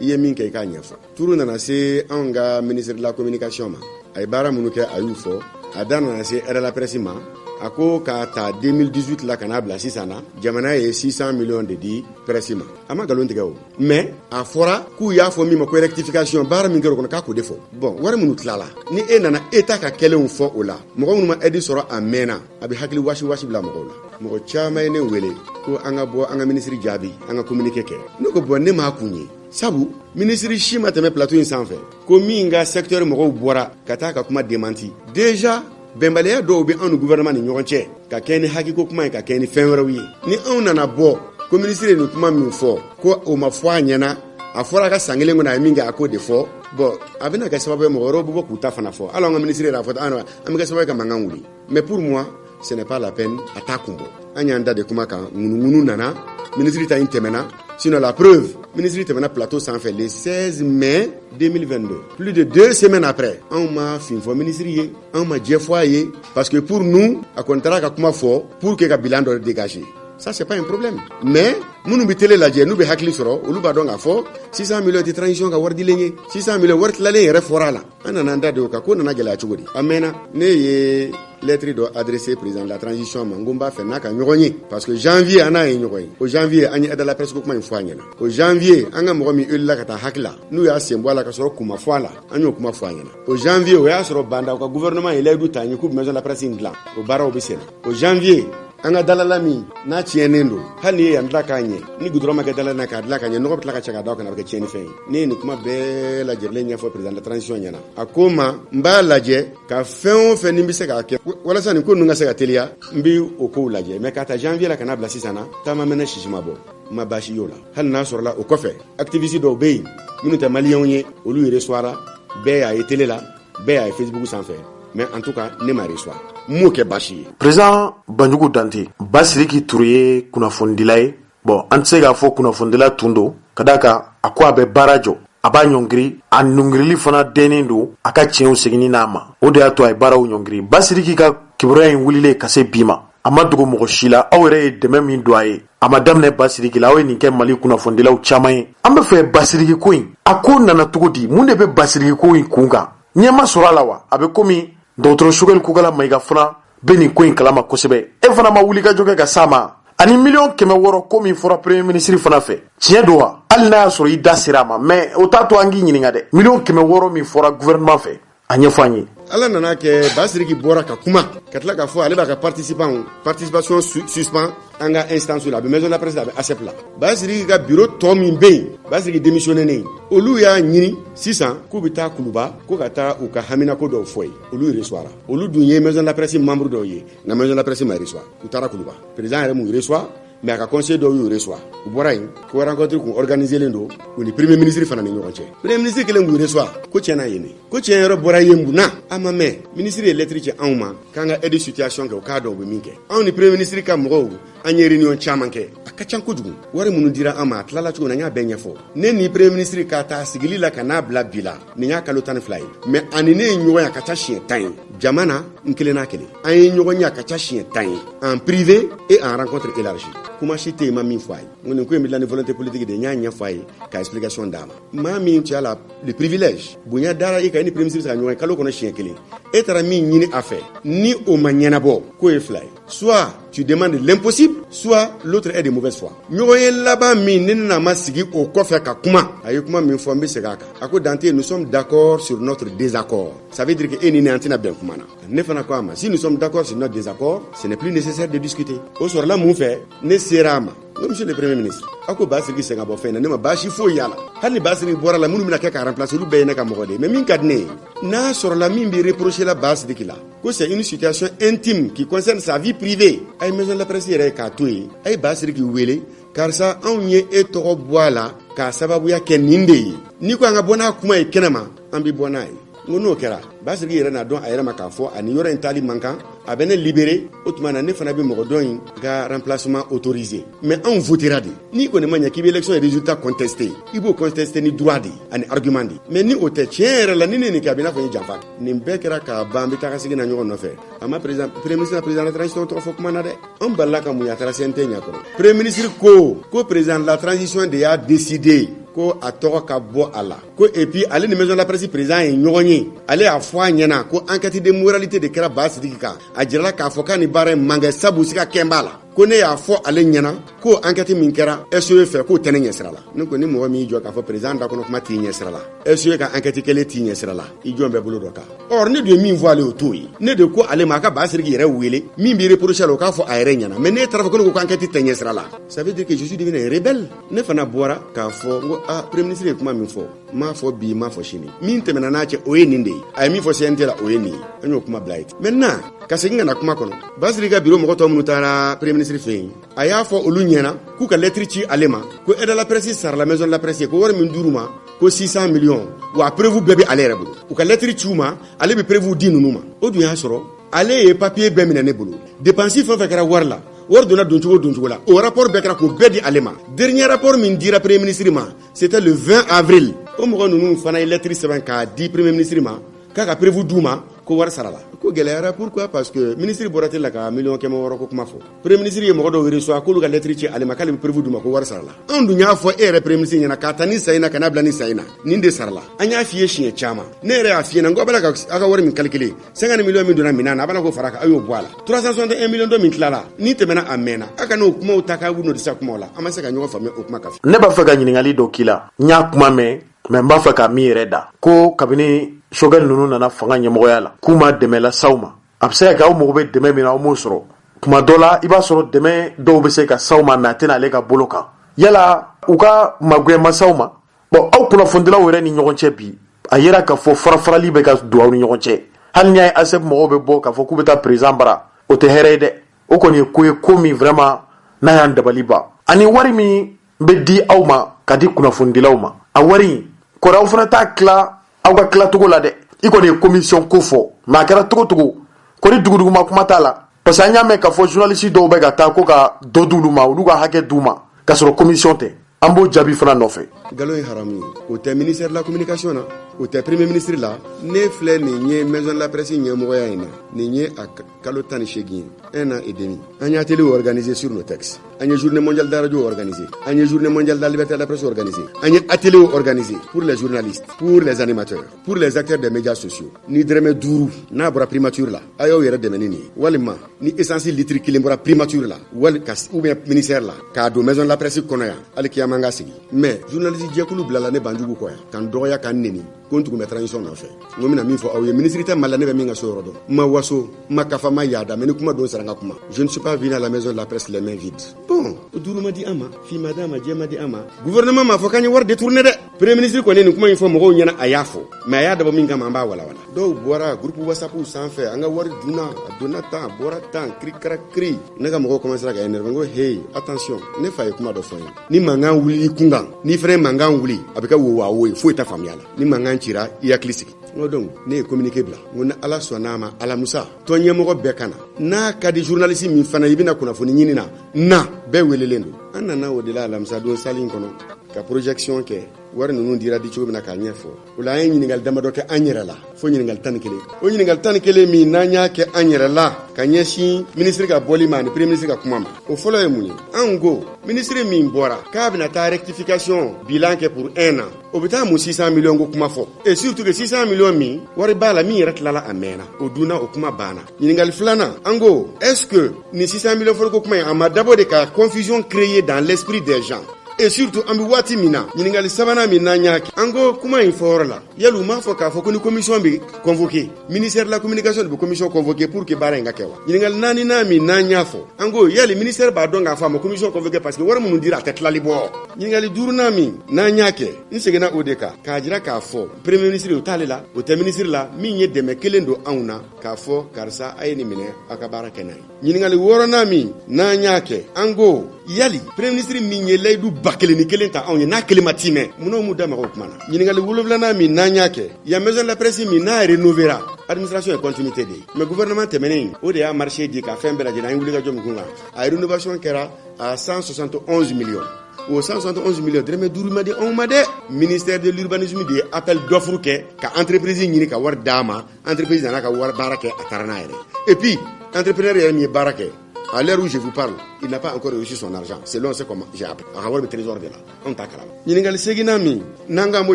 i ye min kɛ i k'a ɲɛfɔ turu nana se anw ka ministre de la communication ma a ye baara minnu kɛ a y'u fɔ a da nana se RLA presse ma a ko k'a ta 2018 la ka n'a bila sisan na jamana ye 600 millions de di presse ma a ma nkalon tigɛ o mais a fɔra k'u y'a fɔ min ma ko rectification baara min kɛra o kɔnɔ k'a k'o de fɔ bon wari minnu tilala ni e nana état ka kɛlenw fɔ o la mɔgɔ minnu ma aide sɔrɔ a mɛnna a bɛ hakili wasi bila mɔgɔw la mɔgɔ caman ye ne wele ko an ka bɔ an ka ministre jaabi an ka communiqué kɛ ne ko bon ne m'a kun ye sabu ministre si ma tɛmɛ plateau in sanfɛ ko min ka secteur mɔgɔw bɔra ka taa ka kuma démenti déjà bɛnbaliya dɔw bɛ anw ni gouvernement ni ɲɔgɔn cɛ ka kɛ ni hakiko kuma ye ka kɛ ni fɛn wɛrɛw ye ni anw nana bɔ ko ministre ye nin kuma min fɔ ko o ma fɔ a ɲɛna a fɔra ka san kelen kɔnɔ a ye min kɛ a k'o de fɔ bon a bɛna kɛ sababu ye mɔgɔ wɛrɛw bɛ bɔ k'u ta fana fɔ hali an ka ministre yɛrɛ a fɔ an bɛ kɛ sababu ye ka mankan wuli mais pour moi ce n'est pas la peine a t'a kun bɔ an y'an da de kuma kan ŋunuŋunu nana ministre ta in tɛmɛna sinon la preuve ministre tɛmɛna plateau sanfɛ le 16 mai 2022 plus de 2 semaines après anw ma fin fɔ ministre ye anw ma jɛ fɔ a ye parce que pour nous a kɔni taara ka kuma fɔ pour que ka bilan dɔ dégager ça c'est pas un problème mais minnu bɛ télé lajɛ n'u bɛ hakili sɔrɔ olu b'a dɔn k'a fɔ 600 millions de transition ka wari dilen ye 600 millions wari tilalen yɛrɛ fɔra a la an nana an da de o kan ko nana gɛlɛya cogo di a mɛnna ne ye lettre dɔ adressé président de la transition ma n ko n b'a fɛ n'a ka ɲɔgɔn ye parce que janvier an n'a ye ɲɔgɔn ye o janvier an ye aide à la presse ko kuma in fɔ a ɲɛna o janvier an ka mɔgɔ min élila ka taa hakili la n'u y'a sen bɔ a la ka sɔrɔ kuma fɔ a la an y'o kuma fɔ a ɲɛna o janvier o y'a sɔrɔ banda o ka gouvernement ye layidu ta ɲɛ k'u bɛ maison de la presse in dilan o baaraw bɛ senna o janvier an ka dalala min n'a tiɲɛnen don hali n'i ye yan dilan k'a ɲɛ ni goudron ma kɛ dalala na k'a dilan ka ɲɛ nɔgɔ bɛ tila ka cɛ ka da o kan a bɛ kɛ tiɲɛnifɛn ye ne ye nin kuma bɛɛ lajɛlen ɲɛfɔ président de la transition ɲɛna a ko n ma n b'a lajɛ ka fɛn o fɛn ni n bɛ se k'a kɛ walasa nin ko ninnu ka se ka teliya n bɛ o kow lajɛ mais k'a ta janvier la ka n'a bila sisan na taama mɛnɛ sisi ma bɔ n ma baasi y'o la hali n'a sɔrɔla o kɔfɛ activiste dɔw bɛ yen minnu tɛ maliyɛnw ye olu reçoira bɛɛ y'a ye télé la bɛɛ y'a ye Facebook sanfɛ mais en tout cas ne ma reçoit m'o kɛ baasi ye. Président Banjugu Dante Ba Sidiki Touré ye kunnafonidila ye bon an tɛ se k'a fɔ kunnafonidila tun don ka d'a kan a ko a bɛ baara jɔ a b'a ɲɔngiri a ɲɔngirili fana dɛnnen don a ka tiɲɛw seginni n'a ma o de y'a to a ye baaraw ɲɔngiri Ba Sidiki ka kibaruya in wulilen ka se bi ma a ma dogo mɔgɔ si la aw yɛrɛ ye dɛmɛ min don a ye a ma daminɛ Ba Sidiki la aw ye nin kɛ Mali kunnafonidilaw caman ye an bɛ fɛ Ba Sidiki ko in a ko nana cogo di mun de bɛ Ba Sidiki ko in kun kan ɲɛma sɔrɔ a la wa a bɛ komi dɔgɔtɔrɔ Sogɛli Kokala Mayiga fana bɛ nin ko in kalama kosɛbɛ e fana ma wuli ka jɔ kɛ ka s'a ma ani 600,000 ko min fɔra premier ministre fana fɛ tiɲɛ don wa hali n'a y'a sɔrɔ i da sera a ma mais o t'a to an k'i ɲininka dɛ 600,000 min fɔra gouvernement fɛ a ɲɛfɔ an ye. ala nana kɛ Ba Sidiki bɔra ka kuma ka tila k'a fɔ ale b'a ka participation suspend an ka instance la a bɛ maison de la presse a bɛ ASEP la Ba Sidiki ka bureau tɔ min bɛ yen Ba Sidiki démissionné olu y'a ɲini sisan k'u bɛ taa Kuluba ko ka taa u ka haminako dɔw fɔ ye olu reçoira olu dun ye maison de la presse membre dɔw ye nka maison de la presse ma reçoit u taara Kuluba président yɛrɛ m'u reçoit mais a ka conseil dɔw y'u reçoit u bɔra yen ko rencontre kun organisé len don u ni premier ministre fana ni ɲɔgɔn cɛ premier ministre kelen b'u reçoit ko tiɲɛna ye ne ko tiɲɛ yɔrɔ bɔra yen mun na a ma mɛn ministre ye lettre ci anw ma k'an ka aide situation kɛ o k'a dɔn u bɛ min kɛ anw ni premier ministre ka mɔgɔw an ye réunion caman kɛ a ka ca kojugu wari minnu dira an ma a tilala cogo na n y'a bɛɛ ɲɛfɔ ne ni premier ministre ka taa sigili la ka n'a bila bi la nin y'a kalo 12 ye mais ani ne ye ɲɔgɔn ye a ka ca siɲɛ 10 ye jamana n kelen n'a kelen an ye ɲɔgɔn ye a ka ca siɲɛ 10 ye en privé et en rencontre élargie kuma si tɛ yen ma min fɔ a ye n ko nin ko in bɛ dilan ni volonté politique de n y'a ɲɛfɔ a ye ka explication d'a ma maa min tu as le privilège bonya dara i ka ni premier ministre ka ɲɔgɔn ye kalo kɔnɔ siɲɛ kelen e taara min ɲini a fɛ ni o ma ɲɛnabɔ k'o ye fila ye soit tu demandes l'impossible soit l'autre est de mauvaise foi ɲɔgɔn ye laban min ni na ma sigi o kɔfɛ ka kuma a ye kuma min fɔ n bɛ segin a kan a ko Dante nous sommes d'accord sur notre désaccord ça veut dire que e ni ne an tɛna bɛn kuma na ne fana ko a ma si nous sommes d'accord sur notre désaccord ce n'est plus nécessaire de discuter o sɔrɔla mun fɛ ne sera a ma n ko monsieur le premier ministre a ko Basiriki sen ka bɔ fɛn na ne ma baasi foyi y'a la hali ni Basiriki bɔra la minnu bɛna kɛ ka remplacer olu bɛɛ ye ne ka mɔgɔ de ye mais min ka di ne ye n'a sɔrɔla min bɛ reprocher la Basiriki la ko c'est une situation intime qui concerne sa vie privée a ye maison de la presse yɛrɛ k'a to yen a ye Basiriki wele karisa anw ye e tɔgɔ bɔ a la k'a sababuya kɛ nin de ye n'i ko an ka bɔ n'a kuma ye kɛnɛma an bɛ bɔ n'a ye n ko n'o kɛra Basiriki yɛrɛ n'a dɔn a yɛrɛ ma k'a fɔ a ni yɔrɔ in taali man kan a bɛ ne libéré o tuma na ne fana bɛ mɔgɔ dɔn in ka remplacement autorisé mais anw votera de n'i kɔni ma ɲɛ k'i bɛ élection ye résultat contesté i b'o contesté ni droit de ani argument de mais ni o tɛ tiɲɛ yɛrɛ la ni ne nin kɛ a bɛ i n'a fɔ n ye janfa nin bɛɛ kɛra k'a ban an bɛ taa ka segin na ɲɔgɔn nɔfɛ a ma premier ministre na président de la transition tɔgɔ fɔ kuma na dɛ an balila ka mun ye a taara CNT ɲɛkɔrɔ premier ministre ko président de la transition de y'a décidé ko a tɔgɔ ka bɔ a la ko et puis ale ni maison de la presse président ye ɲɔgɔn ye ale y'a fɔ a ɲɛna ko enquête de moralité de kɛra Basiriki kan a jirala k'a fɔ k'a ni baara in man kɛ sabu sika kɛn b'a la ko ne y'a fɔ ale ɲɛna ko enquête min kɛra SOE fɛ k'o tɛ ne ɲɛsira la ne ko ni mɔgɔ min y'i jɔ k'a fɔ président da kɔnɔ kuma t'i ɲɛsira la SOE ka enquête kɛlen t'i ɲɛsira la i jɔn bɛ bolo dɔ kan or ne de ye min fɔ ale o t'o ye ne de ko ale ma a ka Basiriki yɛrɛ wele min b'i reprocher la o k'a fɔ a yɛrɛ ɲɛna mais ne taara fɔ ko ne ko enquête tɛ ɲɛsira la ça veut dire que je suis devenu un rebelle ne fana bɔra k'a fɔ n ko premier ministre ye kuma min fɔ m'a fɔ bi m'a fɔ sini min tɛmɛna n'a cɛ o ye nin de ye a ye min fɔ CNT la o ye nin ye an y'o kuma bila ye maintenant ka segin ka na kuma kɔnɔ Basiriki ka bureau mɔgɔ tɔ minnu taara premier ministre fɛ yen a y'a fɔ olu ɲɛna k'u ka lettre ci ale ma ko aide à la presse sara la maison de la presse ye ko wari min d'u ma ko 600 millions wa preuve bɛɛ bɛ ale yɛrɛ bolo u ka lettre ci u ma ale bɛ preuve di ninnu ma o dun y'a sɔrɔ ale ye papier bɛɛ minɛ ne bolo dépense fɛn fɛn kɛra wari la wari donna doncogo la o rapport bɛɛ kɛra k'o bɛɛ di ale ma dernier rapport min dira premier ministre ma c'était le 20 avril o mɔgɔ ninnu fana ye lettre sɛbɛn k'a di premier ministre ma k'a ka preuve d'u ma ko wari sarala ko gɛlɛyara pourquoi parce que ministre bɔra tɛ la ka million 100 ko kuma fɔ premier ministre ye mɔgɔ dɔw reçoit k'olu ka lettre ci ale ma k'ale bɛ preuve d'u ma ko wari sarala anw dun y'a fɔ e yɛrɛ premier ministre ɲɛna k'a ta ni sayina ka n'a bila ni sayina nin de sarala an y'a f'i ye siɲɛ caman ne yɛrɛ y'a f'i ɲɛna n ko a bɛna ka a ka wari min calculer 50 millions min donna minɛn na a bɛna k'o fara kan a y'o bɔ a la 361 millions dɔ min tilala ni tɛmɛna a mɛnna a ka n'o kumaw ta k'a n'o disa kumaw la an ma se ka ɲɔgɔn faamuya o kuma kan ne b'a fɛ ka ɲininkali dɔ k'i la n y'a kuma mɛn mais n b'a fɛ ka min yɛrɛ da ko kabini Choguel ninnu nana fanga ɲɛmɔgɔya la k'u ma dɛmɛ las'aw ma a bɛ se ka kɛ aw mago bɛ dɛmɛ min na aw m'o sɔrɔ tuma dɔ la i b'a sɔrɔ dɛmɛ dɔw bɛ se ka s'aw ma mais a tɛna ale ka bolo kan yala u ka magoya masaw ma bon aw kunnafonidilaw yɛrɛ ni ɲɔgɔn cɛ bi a yera k'a fɔ farafarali bɛ ka don aw ni ɲɔgɔn cɛ hali n'i y'a ye ASEP mɔgɔw bɛ bɔ k'a fɔ k'u bɛ taa président bara o tɛ hɛrɛ ye dɛ o kɔni ye ko ye ko min vraiment n'a y'an dabali ban ani wari min bɛ di aw ma ka di kunnafonidilaw ma a wari kɔrɔ aw fana t'a tila aw ka tilacogo la dɛ i kɔni ye commission ko fɔ mais a kɛra cogo cogo kɔni duguduguma kuma t'a la parce que an y'a mɛn k'a fɔ journaliste dɔw bɛ ka taa ko ka dɔ d'olu ma olu ka hakɛ d'u ma k'a sɔrɔ commission tɛ an b'o jaabi fana nɔfɛ nkalon ye haramu ye o tɛ ministère de la communication na o tɛ premier ministre la ne filɛ nin ye maison de la presse ɲɛmɔgɔya in na nin ye a kalo 18 ye 1 an et demi an y'a télé organisé sur nos textes an ye journée mondiale de la radio organisé an ye journée mondiale de la liberté de la presse organisé an ye atelier organisé pour les journalistes pour les animateurs pour les acteurs des médias sociaux ni dɛrɛmɛ 5 n'a bɔra primature la a y'aw yɛrɛ dɛmɛ ni nin ye walima ni essence litre 1 bɔra primature la wali ou bien ministère la k'a don maison de la presse kɔnɔ yan hali kiyama ka sigi mais journaliste jɛkulu bilala ne banjugu kɔ yan kan dɔgɔya kan neni ko n tugun bɛ transition nɔfɛ n ko n bɛna min fɔ aw ye ministre tɛ Mali la ne bɛ min ka so yɔrɔ dɔn ma waso ma kafa ma yaada mais ni kuma don sara n ka kuma je ne suis pas venu à la maison de la presse les mains vides bon o duuru ma di an ma fi ma d'a ma jɛ ma di an ma gouvernement m'a fɔ k'an ye wari détourné dɛ premier ministre kɔni nin kuma in fɔ mɔgɔw ɲɛna a y'a fɔ mais a y'a dabɔ min kama an b'a walawala dɔw bɔra groupe whatsapp sanfɛ an ka wari dunna a donna tan a bɔra tan kiri kara kiri ne ka mɔgɔw commencera ka énerver n ko hey attention ne fa ye kuma dɔ fɔ n ye ni mankan wuli i kunkan ni fɛnɛ mankan wuli a bɛ kɛ wo ye foyi tɛ faamuya la ni mankan kan cira i hakili sigi n ko donc ne ye communiqué bila n ko ni ala sɔnn'a ma alamusa tɔn ɲɛmɔgɔ bɛɛ ka na n'a ka di journaliste min fana i bɛna kunnafoni ɲini na bɛɛ welelen don an nana o de la alamisa don sali in kɔnɔ ka projection kɛ wari ninnu dira di cogo min na k'a ɲɛfɔ o la an ye ɲininkali damadɔ kɛ an yɛrɛ la fo ɲininkali 11 o ɲininkali 11 min n'an y'a kɛ an yɛrɛ la ka ɲɛsin ministre ka bɔli ma ani premier ministre ka kuma ma o fɔlɔ ye mun ye an ko ministre min bɔra k'a bɛna taa rectification bilan kɛ pour 1 an o bɛ taa mun 600 millions ko kuma fɔ et surtout que 600 millions min wari b'a la min yɛrɛ tilala a mɛnna o dunna o kuma banna ɲininkali filanan an ko est ce que ni 600 millions fɔli ko kuma ye a ma dabɔ de ka confusion créer dans l'esprit des gens et surtout an bɛ waati min na ɲininkali sabanan min n'an y'a kɛ an ko kuma in fɔyɔrɔ la yali u m'a fɔ k'a fɔ ko ni commission bɛ convoqué ministère de la communication de bɛ commission convoqué pour que baara in ka kɛ wa ɲininkali naaninan min n'an y'a fɔ an ko yali ministère b'a dɔn k'a fɔ a ma commission convoqué parce que wari minnu dira a tɛ tilali bɔ ɲininkali duurunan min n'an y'a kɛ n seginna o de kan k'a jira k'a fɔ premier ministre o t'ale la o tɛ ministre la min ye dɛmɛ kelen don anw na k'a fɔ karisa a ye nin minɛ a ka baara kɛ n'a ye ɲininkali wɔɔrɔnan min n'an y'a kɛ an ko yali premier ministre min ye layidu ba kelen ni kelen ta anw ye n'a kelen ma timɛ mun'o m'u da maga o kuma na ɲininkali 7 min n'an y'a kɛ ya maison de la presse min n'a rénovera administration ye continuité de ye mais gouvernement tɛmɛnen o de y'a marché di ka fɛn bɛɛ lajɛlen an ye wuli ka jɔ min kun kan a rénovation kɛra à 171 millions o 171 millions dɛrɛmɛ 5 ma di anw ma dɛ ministère de l'urbanisme de ye appel d'offre kɛ ka entreprise ɲini ka wari d'a ma entreprise nana ka wari baara kɛ a taara n'a yɛrɛ et puis entrepreneur yɛrɛ min ye baara kɛ à l'heure où je vous parle, il n'a pas encore reçu son argent. Selon ce comment j'ai appris. A avoir le trésor de là. On t'a calme. Ɲininkali segina min n'anga mo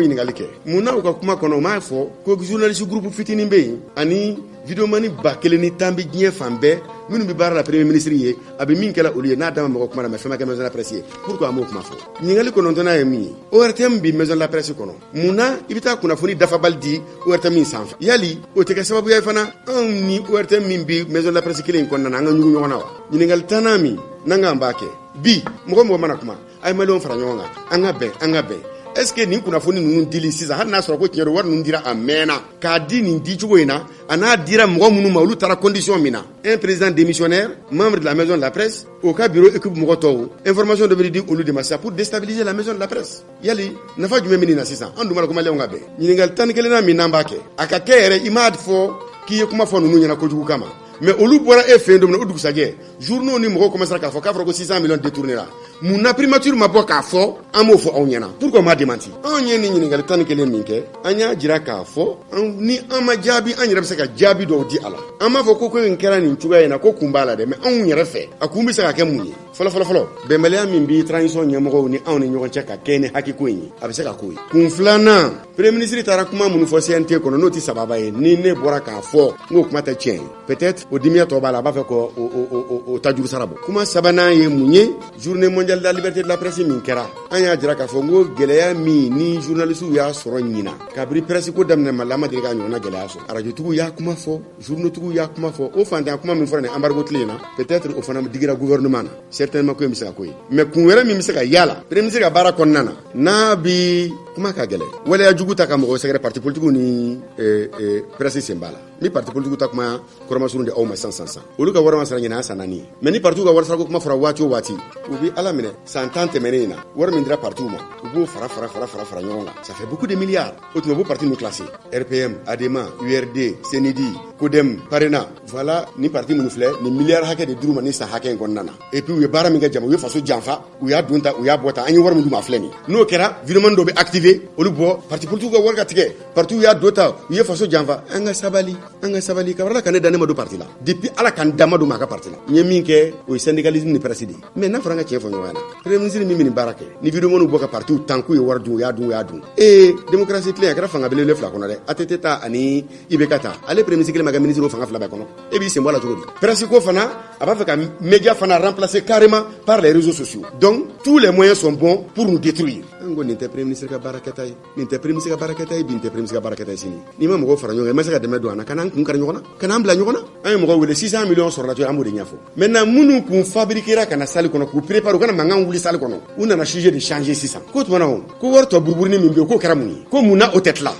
ɲininkali kɛ. Munna u ka kuma kɔnɔ m'a fɔ ko journaliste groupe fitinin bɛ yen ani videomani 1000 tan bɛ diɲɛ fan bɛɛ minnu bɛ baara la premier ministre ye a bɛ min kɛla olu ye n'a dama mɔgɔ kuma na mais fɛn ma kɛ maison de la presse ye. Pourquoi a m'o kuma fɔ? Ɲininkali 9nan ye min ye. ORTM bi maison de la presse kɔnɔ. Munna i bɛ taa kunnafoni dafabali di ORTM min sanfɛ. Yali o tɛ kɛ sababu ye fana anw ni ORTM min bi maison de la presse kelen in kɔnɔna na an ka ɲugu ɲɔgɔn na wa? Ɲininkali 10nan min n'an k'an b'a kɛ bi mɔgɔ mana kuma a ye maliyɛnw fara ɲɔgɔn kan an ka bɛn est ce que nin kunnafoni ninnu dili sisan hali n'a sɔrɔ ko tiɲɛ don wari ninnu dira a mɛnna k'a di nin di cogo in na a n'a dira mɔgɔ minnu ma olu taara condition min na un président démissionnaire membre de la maison de la presse au ka bureau équipe mɔgɔ tɔw information dɔ bɛ di olu de ma sisan pour déstabiliser la maison de la presse yali nafa jumɛn bɛ nin na sisan an dun b'a la ko maliyɛnw ka bɛn ɲininkali 11nan min n'an b'a kɛ a ka kɛ yɛrɛ i m'a fɔ k'i ye kuma fɔ ninnu ɲɛna kojugu kama mais olu bɔra e fɛ yen don min na o dugusajɛ journaux ni mɔgɔw commencera k'a fɔ k'a fɔra ko 600 millions détournera mun na primature ma bɔ k'a fɔ an b'o fɔ aw ɲɛna pourquoi on m'a démenti anw ye nin ɲininkali 11 min kɛ an y'a jira k'a fɔ ni an ma jaabi an yɛrɛ bɛ se ka jaabi dɔw di a la an m'a fɔ ko in kɛra nin cogoya in na ko kun b'a la dɛ mais anw yɛrɛ fɛ a kun bɛ se ka kɛ mun ye fɔlɔ bɛnbaliya min bi transition ɲɛmɔgɔw ni anw ni ɲɔgɔn cɛ ka kɛ ni hakiko in ye a bɛ se ka k'o ye kun filanan premier ministre taara kuma minnu fɔ CNT kɔnɔ n'o tɛ sababa ye ni ne bɔra k'a fɔ n k'o kuma tɛ tiɲɛ ye peut-être o dimiya tɔ b'a la a b'a fɛ ko o ta juru sara bɔ kuma sabanan ye mun ye journée mondiale de la liberté de la presse min kɛra an y'a jira k'a fɔ n ko gɛlɛya min ni journalistes y'a sɔrɔ ɲina kabiri presse ko daminɛ Mali la a ma deli k'a ɲɔgɔnna gɛlɛya sɔrɔ radiotigiw y'a kuma fɔ journaux y'a kuma fɔ o fantanya kuma min fɔra nin embargo tile in na peut-être o fana digira gouvernement na certainement ko in bɛ se ka ko ye mais kun wɛrɛ min bɛ se ka yala premier ministre ka baara kɔnɔna na n'a bi kuma ka gɛlɛ waleya jugu ta ka mɔgɔ sɛgɛrɛ parti politique ni presse sen b'a la ni parti politique ta kuma kɔrɔmasurun de aw ma san olu ka wari ma sara ɲinɛ san 4 mais ni parti ka wari sarako kuma fɔra waati o waati u bi ala minɛ san 10 tɛmɛnen in na wari min dira parti ma u b'o fara ɲɔgɔn kan ça fait beaucoup de milliards o tuma u b'o parti nous classer RPM ADEMA URD CNID CODEM PARENA voilà ni parti minnu filɛ ni milliard hakɛ de dir'u ma ni san hakɛ in kɔnɔna na et puis u ye baara min kɛ jama u ye faso janfa u y'a don ta u y'a bɔ ta an ye wari min d'u ma filɛ nin n'o kɛra vidéoman dɔ bɛ activer olu bɔ parti politique ka wari ka tigɛ parti y'a don ta u ye faso janfa an ka sabali kabarala ka ne da ne ma don parti la depuis ala kan dama don ma ka parti la n ye min kɛ o ye syndicalisme ni presse de mais n'a fɔra an ka tiɲɛ fɔ ɲɔgɔn na premier ministre min bɛ nin baara kɛ ni vidéoman bɔ ka parti tan k'u ye wari dun u y'a dun démocratie tilen a kɛra fanga belebele fila kɔnɔ dɛ ATT ta ani IBK ta ale premier ministre kelen ma kɛ ministre o fanga fila bɛɛ kɔnɔ e b'i sen bɔ a la cogo di presse ko fana a b'a fɛ ka média fana remplacer carrément par les réseaux sociaux donc tous les moyens sont bons pour nous détruire an ko nin tɛ premier ministre ka baarakɛta ye nin tɛ premier ministre ka baarakɛta ye bi nin tɛ premier ministre ka baarakɛta ye sini n'i ma mɔgɔw fara ɲɔgɔn kan i ma se ka dɛmɛ don an na ka n'an kun kari ɲɔgɔn na ka n'an bila ɲɔgɔn na an ye mɔgɔw wele 600 millions sɔrɔla cogo an b'o de ɲɛfɔ maintenant minnu kun fabriquera ka na salle kɔnɔ k'u préparer u kana mankan wuli salle kɔnɔ u nana sujet de changer sisan ko tuma na ko wari tɔ buruburunin min bɛ yen k'o kɛra mun ye ko mun na o tɛ tila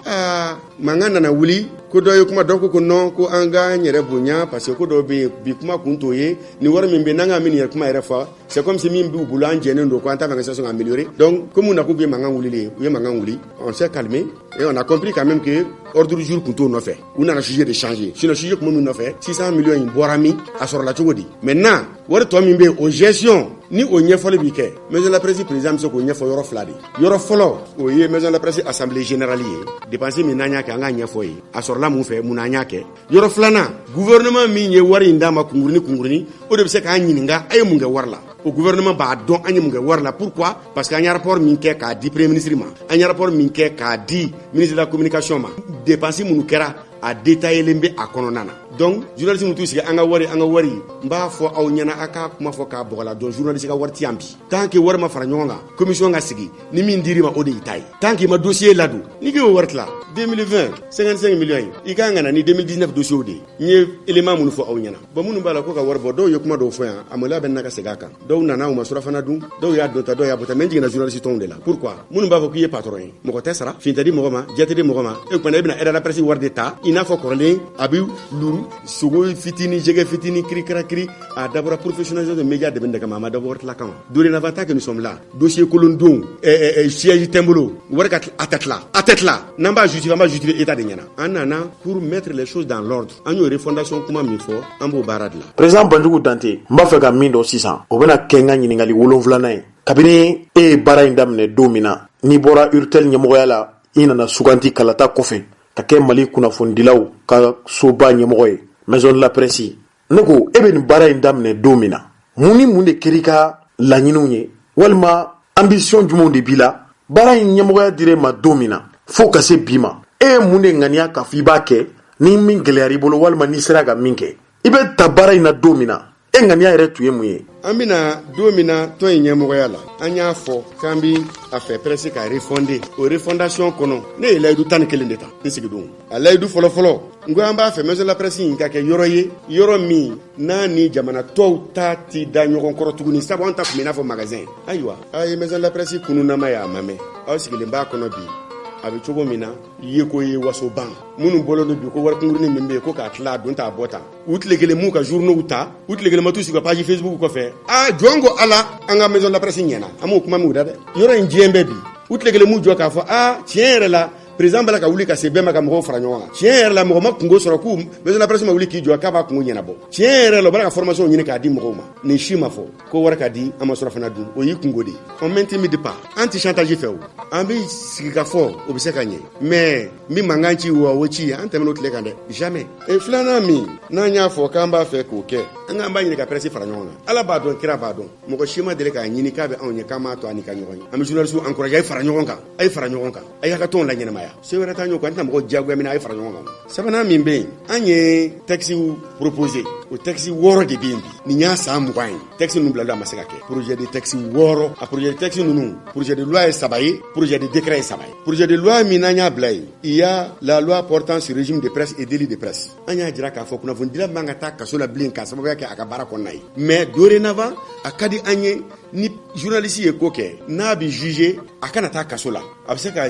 mangan nana wuli ko dɔ ye kuma dɔ ko non ko an ka n yɛrɛ bonya parce que ko dɔ bɛ yen bi kuma kun t'o ye ni wari min bɛ n'an ka min yɛrɛ kuma yɛrɛ fɔ c'est comme si min b'u bolo an jɛnen don ko an t'a fɛ ka situation améliorer donc comme na ko bɛ mangan wuli u ye mangan wuli on s'est calmé et on a compris quand même que ordre du jour kun t'o nɔfɛ u nana sujet de changer sinon sujet kun min nɔfɛ 600 millions in bɔra min a sɔrɔla cogo di maintenant wari tɔ min bɛ yen o gestion ni o ɲɛfɔli bi kɛ maison de la presse président bɛ se k'o ɲɛfɔ yɔrɔ fila de yɔrɔ fɔlɔ o ye maison de la presse assemblée générale ye dépense min n'an y'a kɛ an k'a ɲɛfɔ ye a sɔrɔla mun fɛ mun n'an y'a kɛ yɔrɔ filanan gouvernement min ye wari in d'a ma kunkurunin o de bɛ se k'an ɲininka a ye mun kɛ wari la o gouvernement b'a dɔn an ye mun kɛ wari la pourquoi parce que an ye rapport min kɛ k'a di premier ministre ma an ye rapport min kɛ k'a di ministre de la communication ma dépense minnu kɛra a détaillé bɛ a kɔnɔna na donc journaliste minnu t'u sigi an ka wari n b'a fɔ aw ɲɛna a ka kuma fɔ k'a bɔgɔla donc journaliste ka wari ti yan bi tant que wari ma fara ɲɔgɔn kan commission ka sigi ni min dir'i ma o de y'i ta ye tant que i ma dossier ladon n'i k'o wari tila 2020 55 millions i ka kan ka na ni 2019 dossier de n ye élément minnu fɔ aw ɲɛna bon minnu b'a la ko ka wari bɔ dɔw ye kuma dɔw fɔ yan a maloya bɛ na ka segin a kan dɔw nana u ma surafana dun dɔw y'a dɔn ta dɔw y'a bɔta mais n jiginna journaliste tɔnw de la pourquoi minnu b'a fɔ k'i ye patron ye mɔgɔ tɛ sara fin tɛ di mɔgɔ ma jɛ tɛ di mɔgɔ ma e kumana i bɛna aide à la presse wari de ta i n'a fɔ kɔrɔlen a bɛ luru sogo fitini jɛgɛ fitini kiri a dabɔra professionnalisation de média dɛmɛ de kama a ma dabɔ wari tila kama dorénavant tant que nous sommes là dossier kolondon siège tɛ n bolo wari ka a tɛ tila n'an b'a justifier état de ɲɛna an nana pour mettre les choses dans l'ordre an y'o refondation kuma min fɔ an b'o baara de la président Banjugu Dante n b'a fɛ ka min dɔn sisan o bɛna kɛ n ka ɲininkali 7nan ye kabini e ye baara in daminɛ don min na n'i bɔra urtel ɲɛmɔgɔya la i nana suganti kalata kɔfɛ ka kɛ Mali kunnafonidilaw ka soba ɲɛmɔgɔ ye maison de la presse ne ko e bɛ nin baara in daminɛ don min na mun ni mun de kɛr'i ka laɲiniw ye walima ambition jumɛnw de b'i la baara in ɲɛmɔgɔya dir'e ma don min na fo ka se bi ma e ye mun de ŋaniya k'a fɔ i b'a kɛ ni min gɛlɛyar'i bolo walima n'i sera ka min kɛ i bɛ ta baara in na don min na e ŋaniya yɛrɛ tun ye mun ye an bɛna don min na tɔn in ɲɛmɔgɔya la an y'a fɔ k'an bi a fɛ presse ka refonder o refondation kɔnɔ ne ye layidu 11 de ta n sigidon a layidu fɔlɔfɔlɔ n ko an b'a fɛ maison de la presse in ka kɛ yɔrɔ ye yɔrɔ min n'a ni jamana tɔw ta ti da ɲɔgɔn kɔrɔ tuguni sabu an ta tun bɛ i n'a fɔ magasin ayiwa a ye maison de la presse kunnunama ye a ma mɛn aw sigilen b'a kɔnɔ bi a bɛ cogo min na ye ko ye waso ban minnu bolo don bi ko wari kunkurunin min bɛ yen ko k'a tila a don t'a bɔ tan u tile kelen m'u ka journaux ta u tile kelen ma t'u sigi ka page Facebook kɔfɛ jɔn ko ala an ka maison de la presse ɲɛna an m'o kuma min da dɛ yɔrɔ in diɲɛ bɛɛ bi u tile kelen m'u jɔ k'a fɔ tiɲɛ yɛrɛ la président bala ka wuli ka se bɛɛ ma ka mɔgɔw fara ɲɔgɔn kan tiɲɛ yɛrɛ la mɔgɔ ma kungo sɔrɔ k'u maison de la presse ma wuli k'i jɔ k'a b'a kungo ɲɛnabɔ tiɲɛ yɛrɛ la u bala ka formation ɲini k'a di mɔgɔw ma nin si ma fɔ ko wari ka di an ma surafana dun o y'i kungo de on m'intimide pas an ti chantage fɛ o an bɛ sigi ka fɔ o bɛ se ka ɲɛ mais n bɛ mankan ci o ci an tɛmɛn'o tile kan dɛ jamais filanan min n'an y'a fɔ k'an b'a fɛ k'o kɛ an k'an b'a ɲini ka presse fara ɲɔgɔn kan ala b'a dɔn kira b'a dɔn mɔgɔ si ma deli k'a ɲini k'a bɛ anw ɲɛ k'an m'a to an ni ka ɲɔgɔn ye an bɛ journaliste encourager a ye fara ɲɔgɔn kan a ye fara ɲɔgɔn kan a y'a ka tɔnw la ɲɛnamaya se wɛrɛ t'an ɲɛ an tɛna mɔgɔ diyagoya min na a ye fara ɲɔgɔn kan sabanan min bɛ yen an ye texte proposé o texte 6 de bɛ yen bi nin y'a san 20 ye texte ninnu bilala a ma se ka kɛ projet de texte 6 a projet de texte ninnu projet de loi ye 3 ye projet de décret ye 3 ye projet de loi min n'an y'a bila yen il y a la loi portant sur régime de presse et délit de presse an y'a jira k'a fɔ kunnafonidila man ka taa kaso la bilen k'a sababuya kɛ a ka baara kɔnɔna ye mais dorénavant a ka di an ye ni journaliste ye ko kɛ n'a bɛ juger a kana taa kaso la a bɛ se ka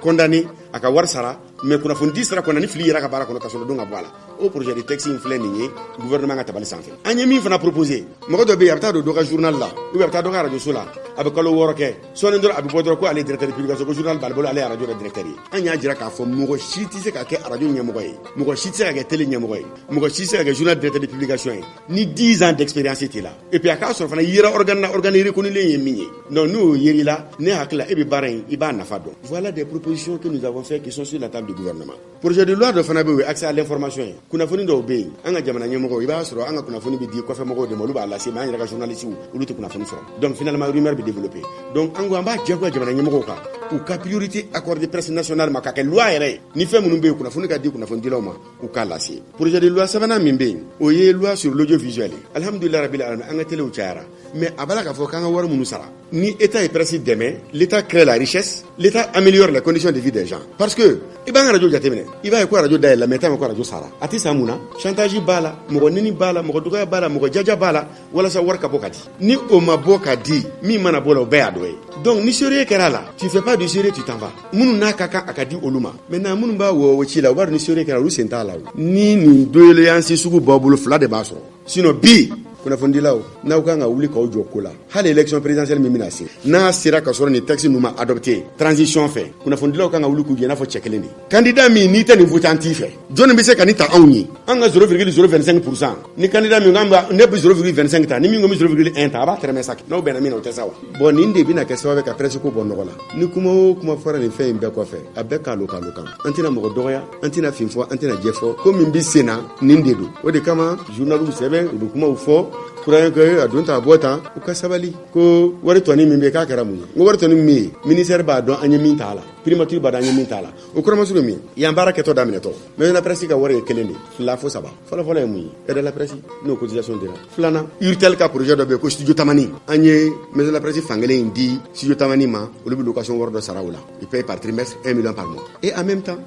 condamner a ka wari sara mais kunnafonidi sira kɔnɔ ni fili yɛrɛ ka baara kɔnɔ kaso la don ka bɔ a la o projet de texte in filɛ nin ye gouvernement ka tabali sanfɛ an ye min fana proposé mɔgɔ dɔ bɛ yen a bɛ taa don dɔ ka journal la ou bien a bɛ taa dɔ ka radio so la a bɛ kalo 6 kɛ sɔɔni dɔrɔn a bɛ bɔ dɔrɔn ko ale ye directeur de publication ko journal b'ale bolo ale ye radio de directeur ye an y'a jira k'a fɔ mɔgɔ si tɛ se ka kɛ radio ɲɛmɔgɔ ye mɔgɔ si tɛ se ka kɛ télé ɲɛmɔgɔ ye mɔgɔ si tɛ se ka kɛ journal directeur de publication ye ni 10 ans d'expérience t'e la et puis a k'a sɔrɔ fana yera organe reconnulen ye min ye donc n'o yer'i la ne hakili la e bɛ baara in i b'a nafa dɔn voilà des propositions que nous avons fait qui sont sur la table du gouvernement projet de loi dɔ fana bɛ yen o ye accès à l'information ye kunnafoni dɔw bɛ yen an ka jamana ɲɛmɔgɔw i b'a sɔrɔ an ka kunnafoni bɛ di kɔfɛ mɔgɔw de ma olu b'a lase mais an yɛrɛ ka journalistes olu tɛ kunnafoni sɔrɔ donc finalement rumeur bɛ développer donc an ko an b'a diyagoya jamana ɲɛmɔgɔw kan u ka priorité accordée presse nationale ma ka kɛ loi yɛrɛ ye ni fɛn minnu bɛ yen kunnafoni ka di kunnafonidilaw ma u k'a lase projet de loi sabanan min bɛ yen o ye loi sur l'audiovisuel ye alhamdulilayi rabil alamin an ka télé cayara mais a b'a la k'a fɔ k'an ka wari minnu sara ni état ye presse dɛmɛ l'état crée la richesse l'état améliore les conditions de vie des gens parce que i b'an ka radio jateminɛ i b'a ye ko radio dayɛlɛ mais i t'a mɛn ko radio sara a tɛ san mun na chantage b'a la mɔgɔ nini b'a la mɔgɔ dɔgɔya b'a la mɔgɔ jaja b'a la walasa wari ka bɔ ka di ni o ma bɔ ka di min mana bɔ la o bɛɛ y'a dɔ ye donc ni sérieux kɛra la tu fais pas du sérieux, tu t'en vas. Mounou n'a qu'à akadi oluma. Maintenant, mounou ba wo chila, wa ni sérieux kala, ou senta la. Ni nous deux les anciens sous babolo fla de basso. Sinon, bi. Kuna fondi lao na ukanga wuli ka ojo kola hali élection présidentielle mimina si na sira ka soro ni texte numa adopté transition fait kuna fondi lao kanga wuli ku gena fo chekeleni candidat mi ni te ni votanti fait joni bi se kanita awni anga 0,025% ni candidat mi ngamba ne 0,25 ta ni mi ngomi 0,1 ta ba treme sak no bena mi no tesawa bon ni ndé bi na kessa avec après ko bon nogola ni kuma fara ni fait mbe ko fait abeka local antina mo doya antina finfo antina jefo ko mi bi sena ni ndé do o de kama journaliste sebe do kuma ufo kurayen ke adunta bota u ka sabali ko wari toni min be ka kara mu ngo wari toni mi ministère ba don anya min tala primature ba don anya min tala o kurama su mi ya baraka to damine to mais la presse ka wari keleni la fo saba fala mu et de la presse no cotisation de la flana urtel ka projet de be ko studio tamani anye mais la presse fangale indi studio tamani ma o le location war do sarawula il paye par trimestre 1 million par mois et en même temps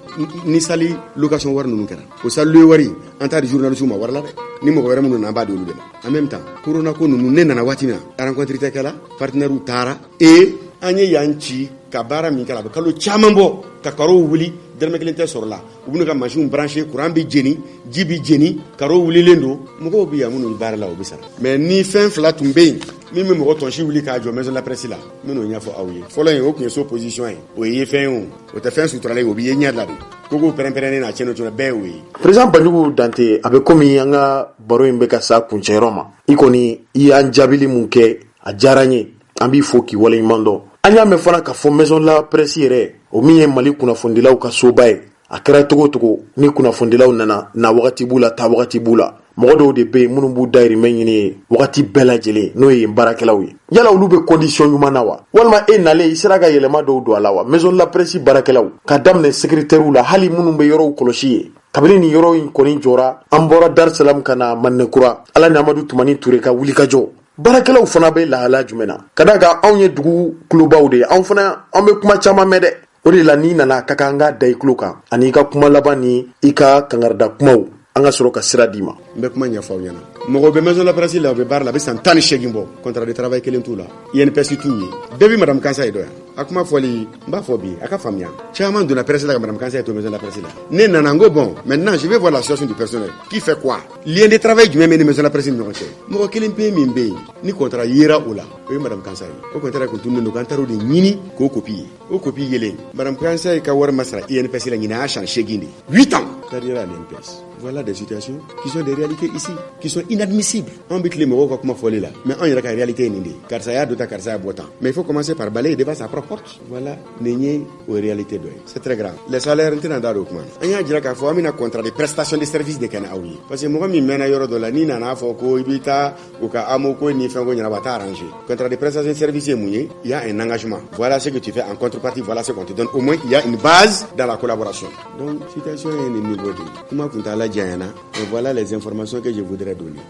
ni sali location war no kera o salu wari anta di journaliste ma war la ni mo wara mu na ba de lu de en même temps corona ko nunu ne nana watina rencontre tekala partenaire u tara et anye yanchi kabara min kala kalo chamambo ka karo wuli derme kelente sorla ubunu ka machine branché courant bi jeni jibi jeni karo wuli lendo mugo bi amunu bara la obisara mais ni fin flat tumbe mi mo tonchi wuli ka jo maison la presse la mino nya fo awye folo en okun so position en o ye fin o te fin sutrale obi ye nya la kogo perempere na cheno chona bewe président Banjugu Dante abe komi anga baro imbe ka sa kuncheroma ikoni i anjabili munke a jaranye ambi foki wala imando anya me fana ka fo maison la presse yere o miye mali kuna fondilaw ka sobaye akara togo ni kuna fondilaw nana na wakati bula ta wakati bula modo de be munu bu dairi menyini wakati bela jele no yi barakelaw yi yala ulu be condition yumana wa walma e nale isiraga yelema do alawa maison la presse barakelaw ka damne secrétaire la hali munu be yoro koloshi kabiri ni yoro in koni jora ambora dar salam kana manne kura ala ni amadu tumani ture ka wuli ka jo barakelaw fana be la hala jumena kadaga onye dugu klubaw de on fana on be kuma chama mede o de la ni nana kakanga dai kluka ani ka kuma labani ika kangarda kumaw anga soro ka sira dima mbe kuma nya faw yana mo be maison la presse la be bar la be santani shegimbo contrat de travail kelen tula INPS tuye bebi madame Kansa edo akuma foli mba fobi aka famia chairman de la presse la madame Kansa edo maison la presse la ne nanango bon maintenant je vais voir la situation du personnel qui fait quoi lien de travail du même maison la presse non c'est mo kelen pe mimbe ni contrat yera ola e madame Kansa o contrat ko tunno kan taro de nyini ko copie yele madame Kansa ka war masra INPS la nyina achan shegindi 8 ans carrière à l'INPS. Voilà des situations qui sont des réalités ici, qui sont inadmissibles. On bute les mots comme folie là, mais on y a la réalité nindi. Car ça y a d'autres, car ça y a boitant. Mais il faut commencer par balayer devant sa propre porte. Voilà, n'est aux réalités d'oeil. C'est très grave. Les salaires entrent dans le document. On y a dit qu'il faut un contrat de prestation de services de Kanaoui. Parce que moi, je mène à yoro de la nina na foko ibita ou ka amoko ni fango nyana bata arrangé. Contrat de prestation de services mouillé, il y a un engagement. Voilà ce que tu fais en contrepartie. Voilà ce qu'on te donne. Au moins, il y a une base dans la collaboration. Donc, situation est au niveau de. Comment tu as la Diana, et voilà les informations que je voudrais donner.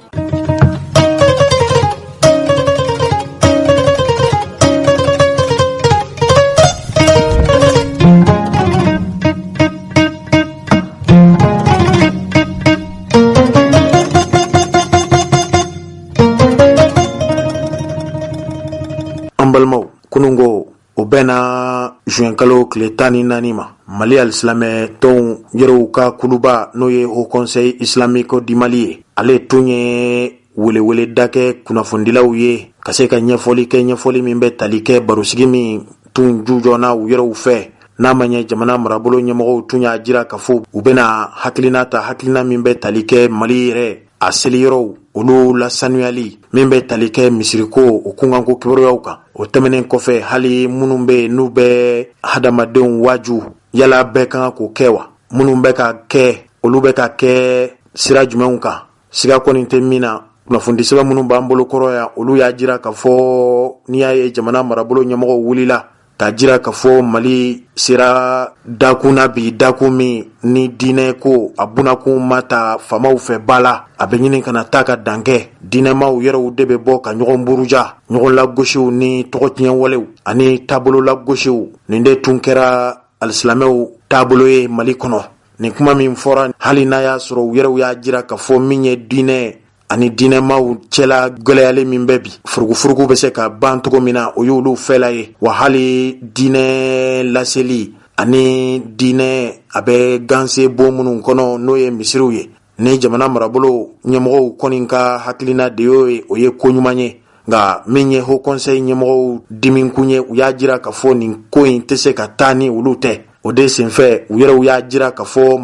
Ambalmau kunungo obena juin kalo kletani nanima Mali al-Islamé ton yero ka kuluba no ye au conseil islamique du Mali ale tunye wele dake kuna fondilaw ye kaseka nyefoli mimbe talike barusigi mi tun jujona yero fe na manye jamana marabolo nyemo tunya jira kafu ubena haklina mimbe talike Mali re aseli yero olu la sanuali mimbe talike misiriko okunganko kiboro yauka o temenen kofe hali munumbe nube hadamaden waju yala bɛɛ kan ko kɛ wa minnu bɛ ka kɛ olu bɛ ka kɛ sira jumɛnw kan siga kɔni tɛ min na kunnafoni sɛbɛn minnu b'an bolo kɔrɔ yan olu y'a jira k'a fɔ n'i y'a ye jamana marabolo ɲɛmɔgɔw wulila k'a jira k'a fɔ Mali sera dakun na bi dakun min ni diinɛ ko a bunakun ma ta famaw fɛ ba la a bɛ ɲini kana taa ka dan kɛ diinɛmaw yɛrɛw de bɛ bɔ ka ɲɔgɔn buruja ɲɔgɔn lagosiw ni tɔgɔtiɲɛ walew ani taabolo lagosiw nin de tun kɛra al-Islamɛw taabolo ye Mali kɔnɔ nin kuma min fɔra hali n'a y'a sɔrɔ u yɛrɛw y'a jira k'a fɔ min ye diinɛ ani diinɛmaw cɛla gwɛlɛyalen min bɛ bi furugufurugu bɛ se ka ban cogo min na o y'olu fɛla ye wa hali diinɛ laseli ani diinɛ a bɛ ganse bon minnu kɔnɔ n'o ye misiriw ye ni jamana marabolo ɲɛmɔgɔw kɔni ka hakilina de y'o ye o ye koɲuman ye nka min ye haut conseil ɲɛmɔgɔw dimikun ye u y'a jira k'a fɔ nin ko in tɛ se ka taa ni olu tɛ o de senfɛ u yɛrɛw y'a jira k'a fɔ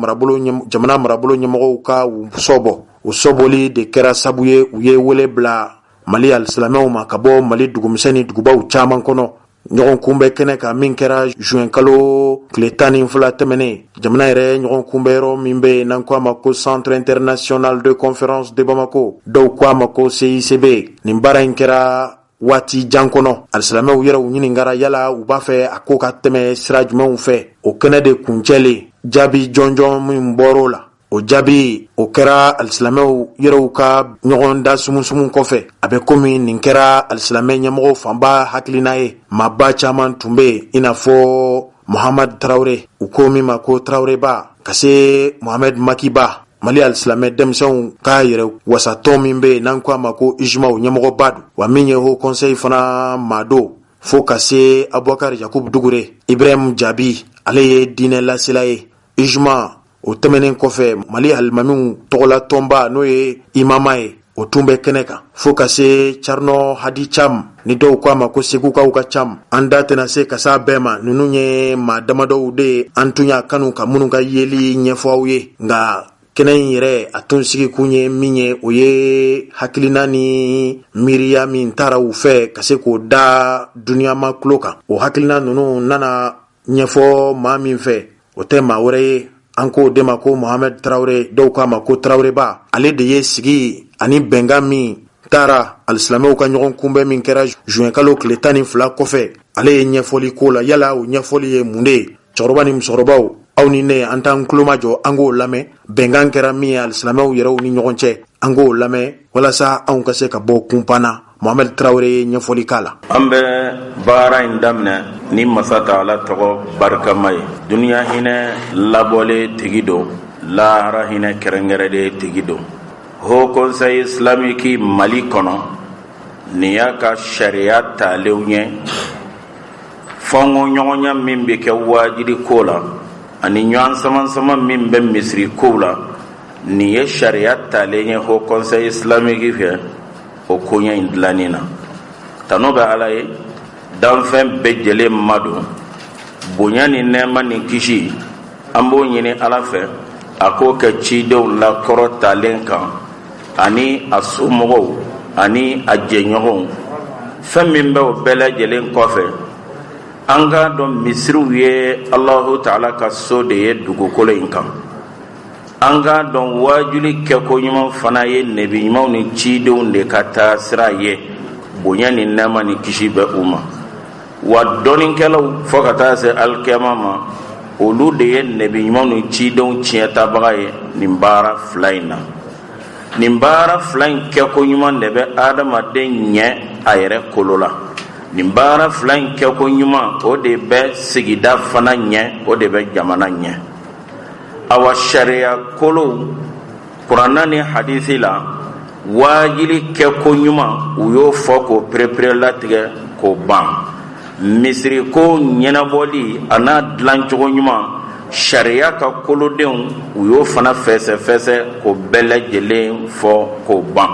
jamana marabolo ɲɛmɔgɔw ka sɔbɔ o sɔbɔli de kɛra sabu ye u ye wele bila mali alisilamɛw ma ka bɔ mali dugumisɛn ni dugubaw caman kɔnɔ ɲɔgɔn kunbɛ kɛnɛ kan min kɛra juin kalo tile 12 tɛmɛnen jamana yɛrɛ ɲɔgɔn kunbɛ yɔrɔ min bɛ n'an ko a ma ko centre international de conférence de Bamako dɔw ko a ma ko CICB nin baara in kɛra waati jan kɔnɔ alisilamɛw yɛrɛ u ɲiningara yala u b'a fɛ a ko ka tɛmɛ sira jumɛnw fɛ o kɛnɛ de kuncɛlen jaabi jɔnjɔn min bɔr'o la o jaabi o kɛra alisilamɛw yɛrɛw ka ɲɔgɔn da sumusumu kɔfɛ a bɛ komi nin kɛra alisilamɛ ɲɛmɔgɔ fanba hakilina ye maaba caman tun bɛ i n'a fɔ Mohamed Traoré u ko min ma ko Traoré ba ka se Mohamed Maki ba mali alisilamɛ denmisɛnw ka yɛrɛ wasatɔn min bɛ n'an ko a ma ko ijmaw ɲɛmɔgɔba don wa min ye haut conseil fana maa don fo ka se Abubakar Yakubu Dugure Ibrahim Jabi ale ye diinɛ lasela ye ijma o tɛmɛnen kɔfɛ mali alimamiw tɔgɔla tɔnba n'o ye imama ye o tun bɛ kɛnɛ kan fo ka se Carnɔ Hadi Cam ni dɔw ko a ma ko segukaw ka cam an da tɛna se ka s'a bɛɛ ma ninnu ye maa damadɔw de ye an tun y'a kanu ka minnu ka yeli ɲɛfɔ aw ye nka kɛnɛ in yɛrɛ a tun sigi kun ye min ye o ye hakilina ni miiriya min taara u fɛ ka se k'o da duniyama tulo kan o hakilina ninnu nana ɲɛfɔ maa min fɛ o tɛ maa wɛrɛ ye an ko de ma ko Mohamed Traoré dɔw k'a ma ko Traoré ba ale de ye sigi ani bɛnkan min taara alisilamɛw ka ɲɔgɔn kunbɛn min kɛra juin kalo tile 12 kɔfɛ ale ye ɲɛfɔli ko la yala o ɲɛfɔli ye mun de ye cɛkɔrɔba ni musokɔrɔbaw aw ni ne an t'an tulo majɔ an k'o lamɛn bɛnkan kɛra min ye alisilamɛw yɛrɛw ni ɲɔgɔn cɛ an k'o lamɛn walasa anw ka se ka bɔ kunpanna Mohamed Traoré ye ɲɛfɔli k'a la an bɛ baara in daminɛ ni masa Taala tɔgɔ barikama ye duniya hinɛ labɔlen tigi don lahara hinɛ kɛrɛnkɛrɛnlen tigi don haut conseil islamique Mali kɔnɔ nin y'a ka sariya talenw ye fɔnko ɲɔgɔnya min bɛ kɛ wajibi ko la ani ɲɔgɔn sama min bɛ misiri ko la nin ye sariya talen ye haut conseil islamique fɛ o koɲɛ in dilanni na tano bɛ ala ye danfɛn bɛɛ jɛlen ma don bonya ni nɛɛma ni kisi an b'o ɲini ala fɛ a k'o kɛ cidenw la kɔrɔ talen kan ani a somɔgɔw ani a jɛɲɔgɔnw fɛn min bɛ o bɛɛ lajɛlen kɔfɛ an k'a dɔn misiriw ye Allahu Taala ka so de ye dugukolo in kan an k'a dɔn wajuli kɛko ɲuman fana ye nebi ɲumanw ni cidenw de ka taa sira ye bonya ni nɛɛma ni kisi bɛ u ma wa dɔnnikɛlaw fɔ ka taa se alikiyama ma olu de ye nebi ɲumanw ni cidenw tiɲɛtabaga ye nin baara fila in na nin baara fila in kɛko ɲuman de bɛ adamaden ɲɛ a yɛrɛ kolo la nin baara fila in kɛko ɲuman o de bɛ sigida fana ɲɛ o de bɛ jamana ɲɛ awa sariya kolow kuranna ni hadisi la wajibi kɛko ɲuman u y'o fɔ k'o perepere latigɛ k'o ban misiri ko ɲɛnabɔli a n'a dilancogo ɲuman sariya ka kolodenw u y'o fana fɛsɛ k'o bɛɛ lajɛlen fɔ k'o ban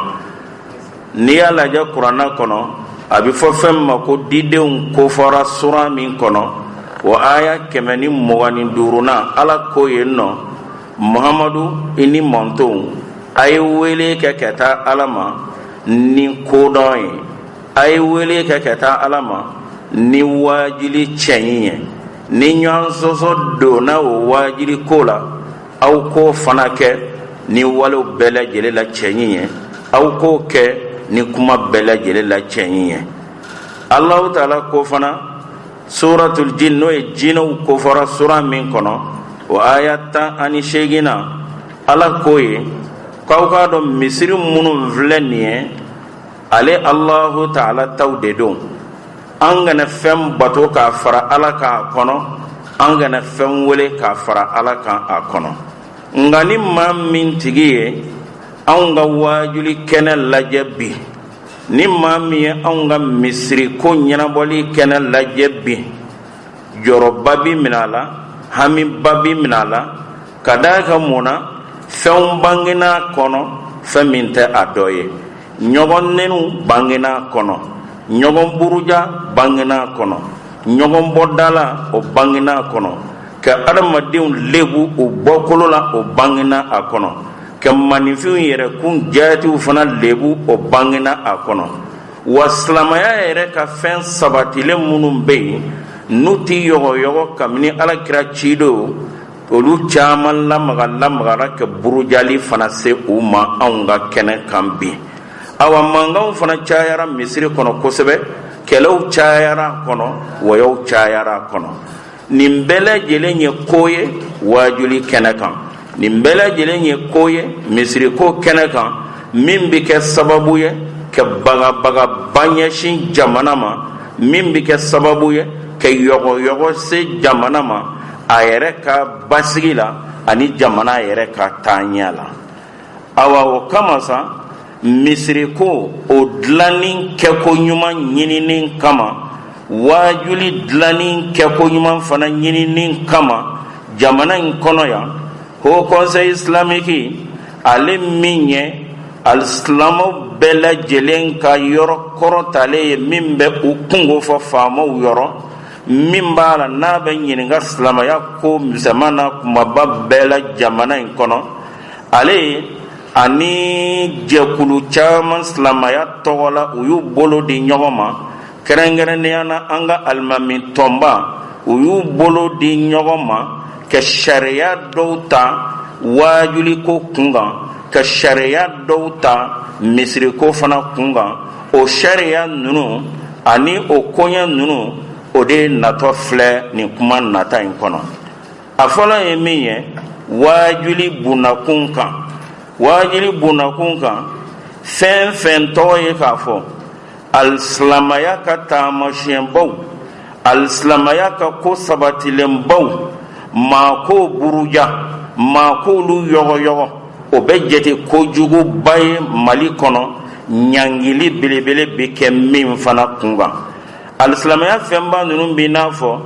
n'i y'a lajɛ kuranna kɔnɔ a bɛ fɔ fɛn min ma ko didenw kofɔra sura min kɔnɔ o aya 125 ala ko yen nɔ Muhamadu i ni mɔntonw a ye wele kɛ ka taa ala ma ni kodɔn ye a ye wele kɛ ka taa ala ma ni wajili cɛɲi ye ni ɲɔgɔn sɔsɔ donna o wajili ko la aw k'o fana kɛ ni walew bɛɛ lajɛlen la cɛɲi ye aw k'o kɛ ni kuma bɛɛ lajɛlen la cɛɲi ye Allahu Taala ko fana suratul jin n'o ye jinɛw kofɔra sura min kɔnɔ o aya 18 na ala ko ye k'aw k'a dɔn misiri minnu filɛ nin ye ale Allahu Taala taw de don an kana fɛn bato k'a fara ala kan a kɔnɔ an kana fɛn wele k'a fara ala kan a kɔnɔ nka ni maa min tigi ye anw ka waajuli kɛnɛ lajɛ bi ni maa min ye anw ka misiri ko ɲɛnabɔli kɛnɛ lajɛ bi jɔrɔba bi minɛ a la hamiba bi minɛ a la ka daa ka mun na fɛnw bangena kɔnɔ fɛn min tɛ a dɔ ye ɲɔgɔn nenu bangena kɔnɔ ɲɔgɔn buruja bangena kɔnɔ ɲɔgɔn bɔdala o bangena kɔnɔ ka adamadenw lebu o bɔkolo la o bangena a kɔnɔ ka maninfinw yɛrɛ kun jaatiw fana lebu o bangena a kɔnɔ wa silamaya yɛrɛ ka fɛn sabatilen minnu bɛ yen n'u ti yɔgɔyɔgɔ kabini alakira cido olu caman lamagara ka burujali fana se u ma anw ka kɛnɛ kan bi awa mankanw fana cayara misiri kɔnɔ kosɛbɛ kɛlɛw cayara kɔnɔ wɔyɔw cayara kɔnɔ nin bɛɛ lajɛlen ye ko ye waajuli kɛnɛ kan nin bɛɛ lajɛlen ye ko ye misiriko kɛnɛ kan min bɛ kɛ sababu ye ka bagabagaba ɲɛsin jamana ma min bɛ kɛ sababu ye ka yɔgɔyɔgɔ se jamana ma a yɛrɛ ka basigi la ani jamana yɛrɛ ka taaɲɛ la awa o kama sa misiriko o dilanni kɛko ɲuman ɲininin kama waajuli dilanni kɛko ɲuman fana ɲininin kama jamana in kɔnɔ yan Haut Conseil islamique ale min ye alisilamɛw bɛɛ lajɛlen ka yɔrɔ kɔrɔtalen ye min bɛ u kungo fɔ faamaw yɔrɔ min b'a la n'a bɛ ɲininka silamɛya ko misɛman na kumaba bɛɛ la jamana in kɔnɔ ale ani jɛkulu caman silamɛya tɔgɔ la u y'u bolo di ɲɔgɔn ma kɛrɛnkɛrɛnnenya na an ka alimami tɔnba u y'u bolo di ɲɔgɔn ma ka sariya dɔw ta waajuliko kunkan ka sariya dɔw ta misiriko fana kunkan o sariya ninnu ani o koɲɛ ninnu o de natɔ filɛ nin kuma nata in kɔnɔ a fɔlɔ ye min ye waajuli bunakun kan waajuli bunakun kan fɛn fɛn tɔgɔ ye k'a fɔ alisilamaya ka taamasiyɛnbaw alisilamaya ka ko sabatilenbaw maa ko buruja maa k'olu yɔgɔyɔgɔ o bɛ jate kojuguba ye mali kɔnɔ ɲangili belebele bɛ kɛ min fana kunkan alisilamaya fɛnba ninnu bɛ n'a fɔ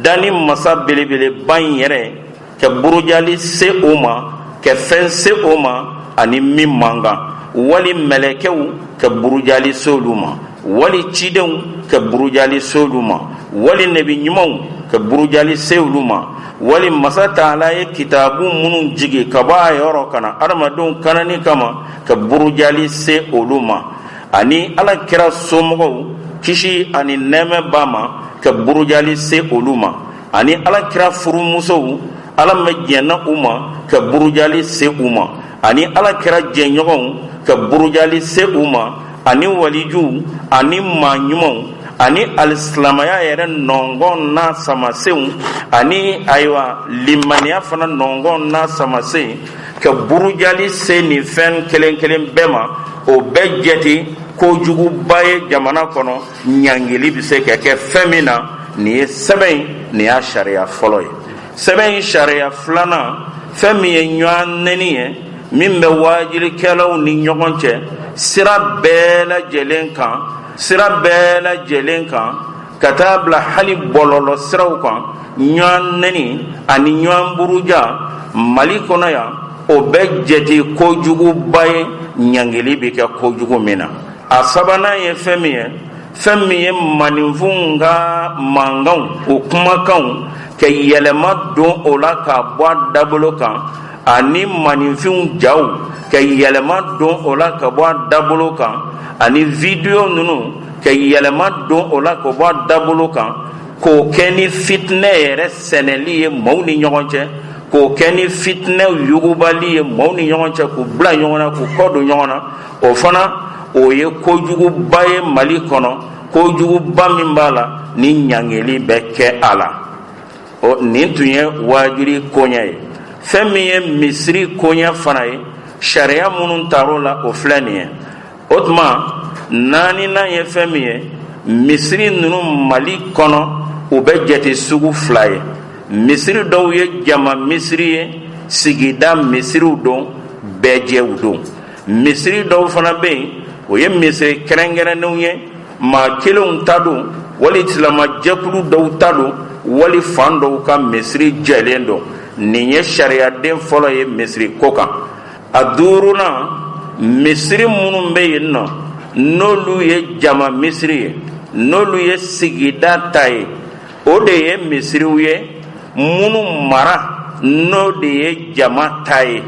dani masa belebeleba in yɛrɛ ka burujali se o ma ka fɛn se o ma ani min man kan wali mɛlɛkɛw ka burujali se olu ma wali cidenw ka burujali se olu ma wali nabi ɲumanw ka burujali se olu ma wali masa taala ye kitabu minnu jigi ka bɔ a yɔrɔ kana adamadenw kanani kama ka burujali se olu ma ani alakira somɔgɔw kisi ani nɛɛmɛ b'a ma ka burujali se olu ma ani alakira furumusow ala ma jɛnna u ma ka burujali se u ma ani alakira jɛɲɔgɔnw ka burujali se u ma ani walijuw ani maa ɲumanw ani alisilamaya yɛrɛ nɔngɔn n'a samasenw ani ayiwa limaniya fana nɔngɔn n'a samasen ka burujali se nin fɛn kelen kelen bɛɛ ma o bɛɛ jate kojuguba ye jamana kɔnɔ ɲangili bɛ se ka kɛ fɛn min na nin ye sɛbɛn nin y'a sariya fɔlɔ ye sɛbɛn sariya filanan fɛn min ye ɲɔgɔn nɛni ye min bɛ waajilikɛlaw ni ɲɔgɔn cɛ sira bɛɛ lajɛlen kan ka taa bila hali bɔlɔlɔ siraw kan ɲɔgɔn nɛni ani ɲɔgɔn buruja mali kɔnɔ yan o bɛ jate kojuguba ye ɲangili bɛ kɛ kojugu min na a sabanan ye fɛn min ye maninfinw ka mankanw o kumakanw ka yɛlɛma don o la k'a bɔ a dabolo kan ani maninfinw jaw ka yɛlɛma don o la ka bɔ a dabolo kan ani video ninnu ka yɛlɛma don o la ka bɔ a dabolo kan k'o kɛ ni fitinɛ yɛrɛ sɛnɛli ye maaw ni ɲɔgɔn cɛ k'o kɛ ni fitinɛ yugubali ye maaw ni ɲɔgɔn cɛ k'u bila ɲɔgɔn na k'u kɔ don ɲɔgɔn na o fana o ye kojuguba ye mali kɔnɔ kojuguba min b'a la ni ɲangili bɛ kɛ a la nin tun ye waajuli koɲɛ ye fɛn min ye misiri koɲɛ fana ye sariya minnu taar'o la o filɛ nin ye o tuma naaninan ye fɛn min ye misiri ninnu mali kɔnɔ u bɛ jate sugu fila ye misiri dɔw ye jama misiri ye sigida misiriw don bɛɛ jɛw don misiri dɔw fana bɛ yen o ye misiri kɛrɛnkɛrɛnnenw ye maa kelenw ta don wali silamɛjɛkulu dɔw ta don wali fan dɔw ka misiri jɛlen don. Nin ye sariyaden fɔlɔ ye misiri ko kan. A duurunan misiri minnu bɛ yen nɔ n'olu ye jama misiri ye n'olu ye sigida ta ye o de ye misiriw ye minnu mara n'o de ye jama ta ye.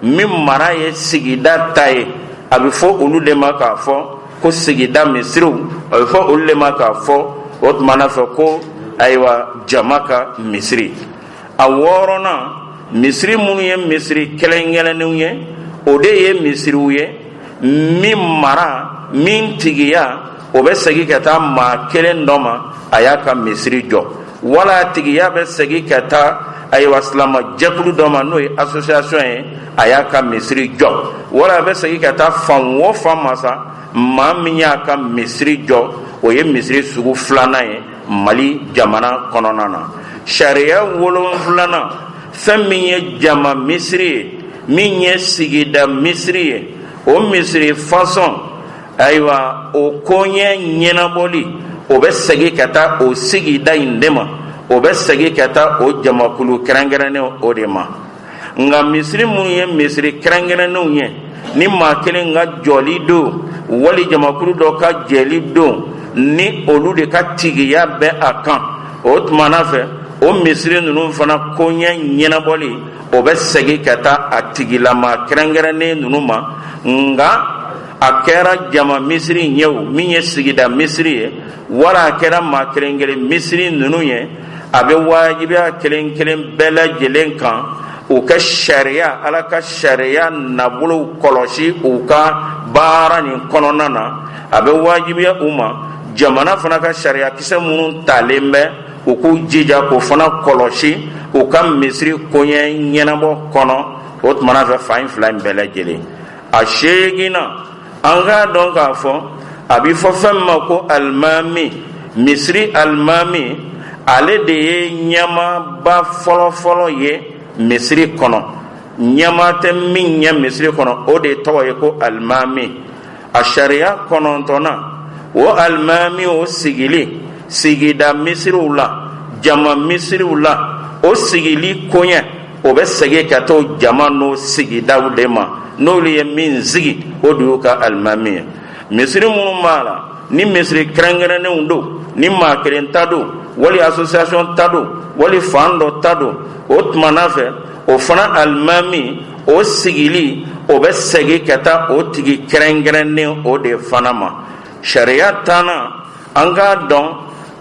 Min mara ye sigida ta ye a bɛ fɔ olu de ma k'a fɔ ko sigida misiriw, a bɛ fɔ olu de ma k'a fɔ o tuma na fɛ ko ayiwa jama ka misiri. A wɔɔrɔnan misiri minnu ye misiri kɛrɛnkɛrɛnnenw ye o de ye misiriw ye min mara min tigiya o bɛ segin ka taa maa kelen dɔ ma a y'a ka misiri jɔ, wala tigiya bɛ segin ka taa ayiwa silamɛjɛkulu dɔ ma n'o ye association ye a y'a ka misiri jɔ, wala a bɛ segin ka taa fan o fan ma sa maa min y'a ka misiri jɔ o ye misiri sugu filanan ye Mali jamana kɔnɔna na. Sariya 7 fɛn min ye jama misiri ye min ye sigida misiri ye o misiri façon ayiwa o koɲɛ ɲɛnabɔli o bɛ segin ka taa o sigida in de ma, o bɛ segin ka taa o jamakulu kɛrɛnkɛrɛnnen o de ma. Nka misiri minnu ye misiri kɛrɛnkɛrɛnnenw ye ni maa kelen ka jɔli don wali jamakulu dɔ ka jɛli don ni olu de ka tigiya bɛ a kan o tuma na fɛ o misiri ninnu fana koɲɛ ɲɛnabɔli o bɛ segin ka taa a tigilama kɛrɛnkɛrɛnnen ninnu ma. Nka a kɛra jama misiri ye o min ye sigida misiri ye wala a kɛra maa kelen kelen misiri ninnu ye a bɛ wajibiya kelen kelen bɛɛ lajɛlen kan u ka sariya, Ala ka sariya nabolo kɔlɔsi u ka baara nin kɔnɔna na. A bɛ wajibiya u ma jamana fana ka sariya kisɛ minnu talen bɛ u k'u jija k'o fana kɔlɔsi u ka misiri koɲɛ ɲɛnabɔ kɔnɔ o tuma na fɛ fan fila in bɛɛ lajɛlen. A 8nan an k'a dɔn k'a fɔ a bɛ fɔ fɛn min ma ko alimami, misiri alimami ale de ye ɲɛmaaba fɔlɔfɔlɔ ye misiri kɔnɔ. Ɲɛma tɛ min ɲɛ misiri kɔnɔ o de tɔgɔ ye ko alimami. A sariya 9nan o alimami o sigili sigida misiriw la jama misiriw la o sigili koɲɛ o bɛ segin ka taa jama n'o sigidaw de ma n'olu ye min sigi o de y'u ka alimami ye. Misiri minnu b'a la ni misiri kɛrɛnkɛrɛnnenw don ni maa kelen ta don wali association ta don wali fan dɔ ta don o tuma na fɛ o fana alimami o sigili o bɛ segin ka taa o tigi kɛrɛnkɛrɛnnen o de fana ma. Sariya 10nan an k'a dɔn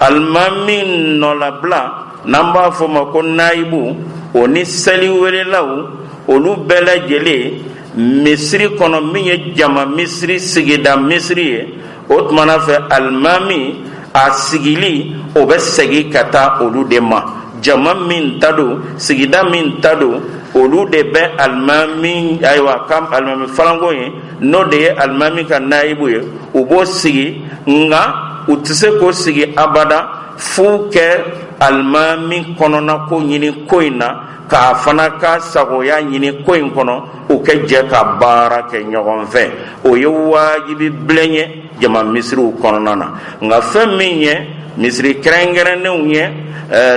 alimami nɔlabila n'an b'a fɔ ma ko nayibu o ni seliwelelaw olu bɛɛ lajɛlen misiri kɔnɔ min ye jama misiri sigida misiri ye o tuma na fɛ alimami a sigili o bɛ segin ka taa olu de ma. Jama min ta don sigida min ta don olu de bɛ alimami ayiwa ka alimami falanko ye n'o de ye alimami ka nayibu ye u b'o sigi nka u tɛ se k'o sigi abada f'u kɛ alimami kɔnɔna ko ɲini ko in na k'a fana ka sagoya ɲini ko in kɔnɔ u kɛ jɛ ka baara kɛ ɲɔgɔn fɛ o ye wajibi bilen ye jama misiriw kɔnɔna na. Nka fɛn min ye misiri kɛrɛnkɛrɛnnenw ye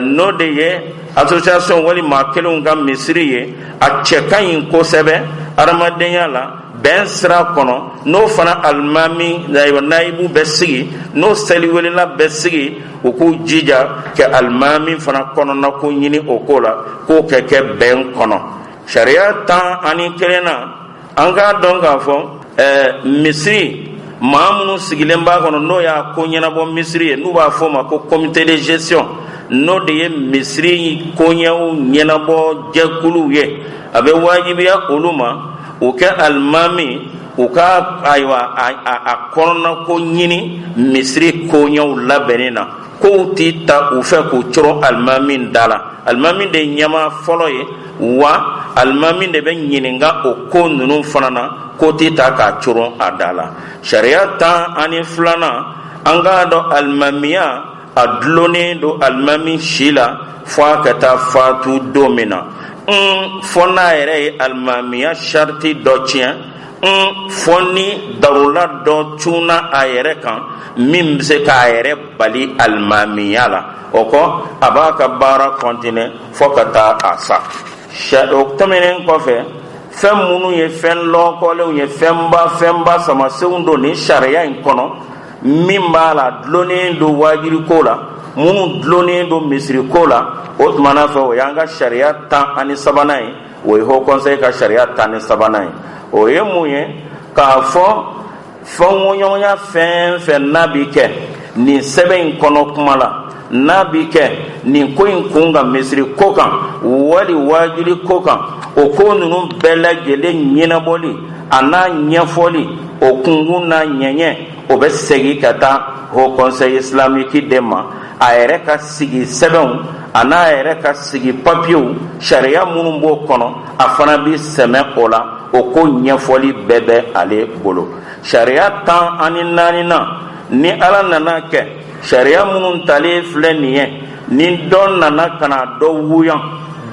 n'o de ye association wali maa kelenw ka misiri ye a cɛ ka ɲi kosɛbɛ adamadenya la bɛn sira kɔnɔ n'o fana alimami nayibu bɛ sigi n'o seliwelela bɛ sigi u k'u jija kɛ alimami fana kɔnɔna ko ɲini o ko la k'o kɛ bɛn kɔnɔ. Sariya 11 na an k'a dɔn k'a fɔ misiri maa minnu sigilen b'a kɔnɔ n'o y'a ko ɲɛnabɔ misiri ye n'u b'a fɔ ma ko comité de gestion n'o de ye misiri koɲɛw ɲɛnabɔ jɛkuluw ye a bɛ wajibiya olu ma u kɛ alimami u ka ayiwa a kɔnɔna ko ɲini misiri koɲɛw labɛnni na kow ti ta u fɛ k'u cɔrɔ alimami da la. Alimami de ye ɲɛma fɔlɔ ye wa alimami de bɛ ɲininka o ko ninnu fana na ko ti ta k'a cɔrɔ a da la. Sariya 12nan an k'a dɔn alimamiya a dulonnen don alimami si la fo a ka taa fatu don min na. Fɔ n'a yɛrɛ ye alimamiya sariti dɔ tiɲɛ foni darula dɔ cuna a yɛrɛ kan min bɛ se k'a yɛrɛ bali alimamiya la o kɔ a b'a ka baara kɔntine fɔ ka taa a sa. O tɛmɛnen kɔfɛ fɛn minnu ye fɛn lɔkɔlenw ye fɛnba samasenw don ni sariya in kɔnɔ min b'a la dulonnen don wajibi ko la minnu dulonnen don misiri ko la o tumana fɛ o y'an ka sariya 13 ye o ye Haut Conseil ka sariya 13 ye o ye mun ye k'a fɔ fɛnɲɔgɔnya fɛn n'a bi kɛ nin sɛbɛn in kɔnɔ kuma la n'a bi kɛ nin ko in kun ka misiri ko kan wali wajibi ko kan o ko ninnu bɛɛ lajɛlen ɲɛnabɔli a n'a ɲɛfɔli o kunkun n'a ɲɛɲɛ o bɛ segin ka taa Haut Conseil islamique de ma a yɛrɛ ka sigi sɛbɛnw a n'a yɛrɛ ka sigi papiyew sariya minnu b'o kɔnɔ a fana bi sɛmɛ o la o ko ɲɛfɔli bɛɛ bɛ ale bolo. Sariya 14 na ni Ala nana kɛ sariya minnu talen filɛ nin ye ni dɔ nana kana dɔ wuyan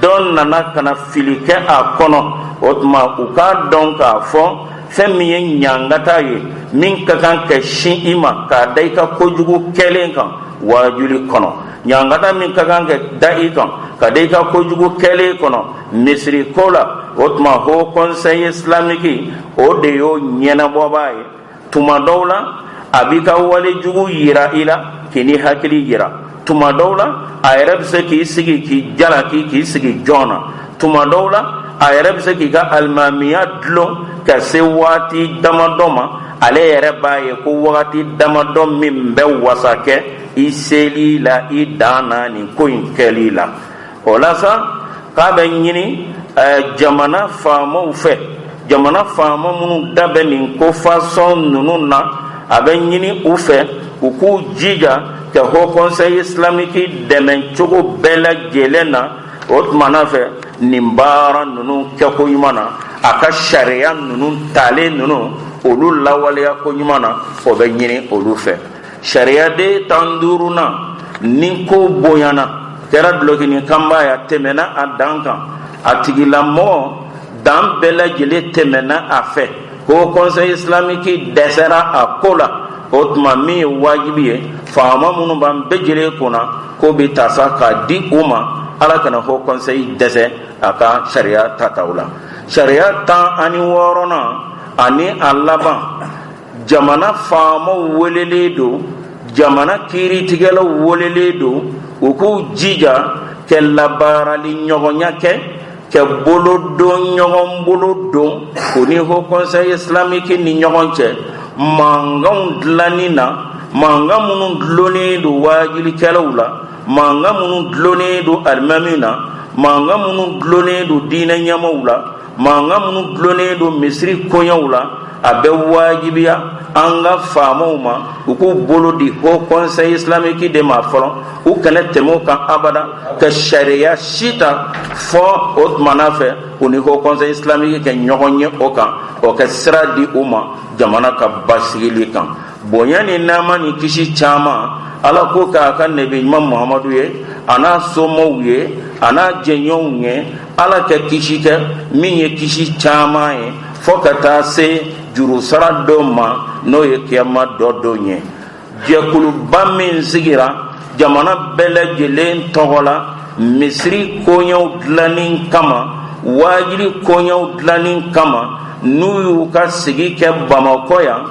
dɔ nana kana fili kɛ a kɔnɔ o tuma u k'a dɔn k'a fɔ fɛn min ye ɲangata ye min ka kan ka sin i ma k'a da i ka kojugu kɛlen kan wajuli kɔnɔ ɲangata min ka kan ka da i kan ka da i ka kojugu kɛlen kɔnɔ misiri ko la o tuma Haut Conseil islamique o de y'o ɲɛnabɔbaa ye tuma dɔw la a b'i ka wale jugu yira i la k'i ni hakili yira tuma dɔw la a yɛrɛ bɛ se k'i sigi k'i jalaki k'i sigi jɔn na tuma dɔw la a yɛrɛ bɛ se k'i ka alimamiya dulon ka se waati damadɔ ma ale yɛrɛ b'a ye ko wagati damadɔ min bɛ wasa kɛ i seli la i dan na nin ko in kɛli la o la sa k'a bɛ ɲini jamana faamaw fɛ jamana faama minnu da bɛ nin ko fasɔn ninnu na a bɛ ɲini u fɛ u k'u jija ka Haut Conseil islamique dɛmɛ cogo bɛɛ lajɛlen na o tumana fɛ nin baara ninnu kɛko ɲuman na a ka sariya ninnu talen ninnu olu lawaleya ko ɲuman na o bɛ ɲini olu fɛ. Sariyaden 15 na ni ko bonyana kɛra dulokini kanba ya tɛmɛna a dan kan a tigilamɔgɔ dan bɛɛ lajɛlen tɛmɛna a fɛ Haut Conseil islamique dɛsɛra a ko la o tuma min ye wajibi ye faama minnu b'an bɛɛ lajɛlen kunna ko bɛ tasa k'a di u ma Ala kana Haut Conseil dɛsɛ a ka sariya tataw la. Sariya 16 na ani a laban jamana faamaw welelen don jamana kiiritigɛlaw welelen don u k'u jija kɛ labaarali ɲɔgɔnya kɛ kɛ bolodon ɲɔgɔn bolo don o ni Haut Conseil islamique ni ɲɔgɔn cɛ mankanw dilanni na mankan minnu dulonnen don wajilikɛlaw la mankan minnu dulonnen don alimami na mankan minnu dulonnen don diinɛ ɲɛmaaw la mankan minnu dulonnen don misiri koɲɛw la a bɛ wajibiya an ka faamaw ma u k'u bolo di Haut Conseil islamique de ma fɔlɔ u kana tɛmɛ o kan abada ka sariya si ta fɔ o tumana fɛ u ni Haut Conseil islamique kɛ ɲɔgɔn ye o kan o kɛ sira di u ma jamana ka basigili kan. Bonya ni nama ni kisi caman Ala ko k'a ka nabi ɲuman Muhamadu ye a n'a somɔgɔw ye a n'a jɛɲɔgɔnw ye Ala ka kisi kɛ min ye kisi caman ye fɔ ka taa se juru sara dɔ ma n'o ye kiyama dɔ don ye. Jɛkuluba min sigira jamana bɛɛ lajɛlen tɔgɔ la misiri koɲɛw dilanni kama wajibi koɲɛw dilanni kama n'u y'u ka sigi kɛ Bamakɔ yan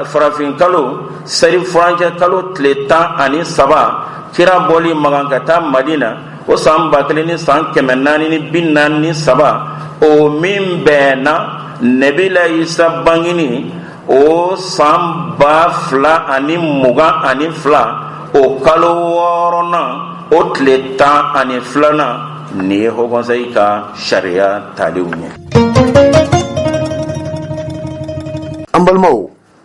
farafin kalo seri furancɛ kalo tile 13 kira bɔli magan ka taa Madina o san 1443 o min bɛnna Nabila Isa bangini o san 2022 o kalo 6 o tile 12 ni ye Haut Conseil ka sariya talenw ye. An balimaw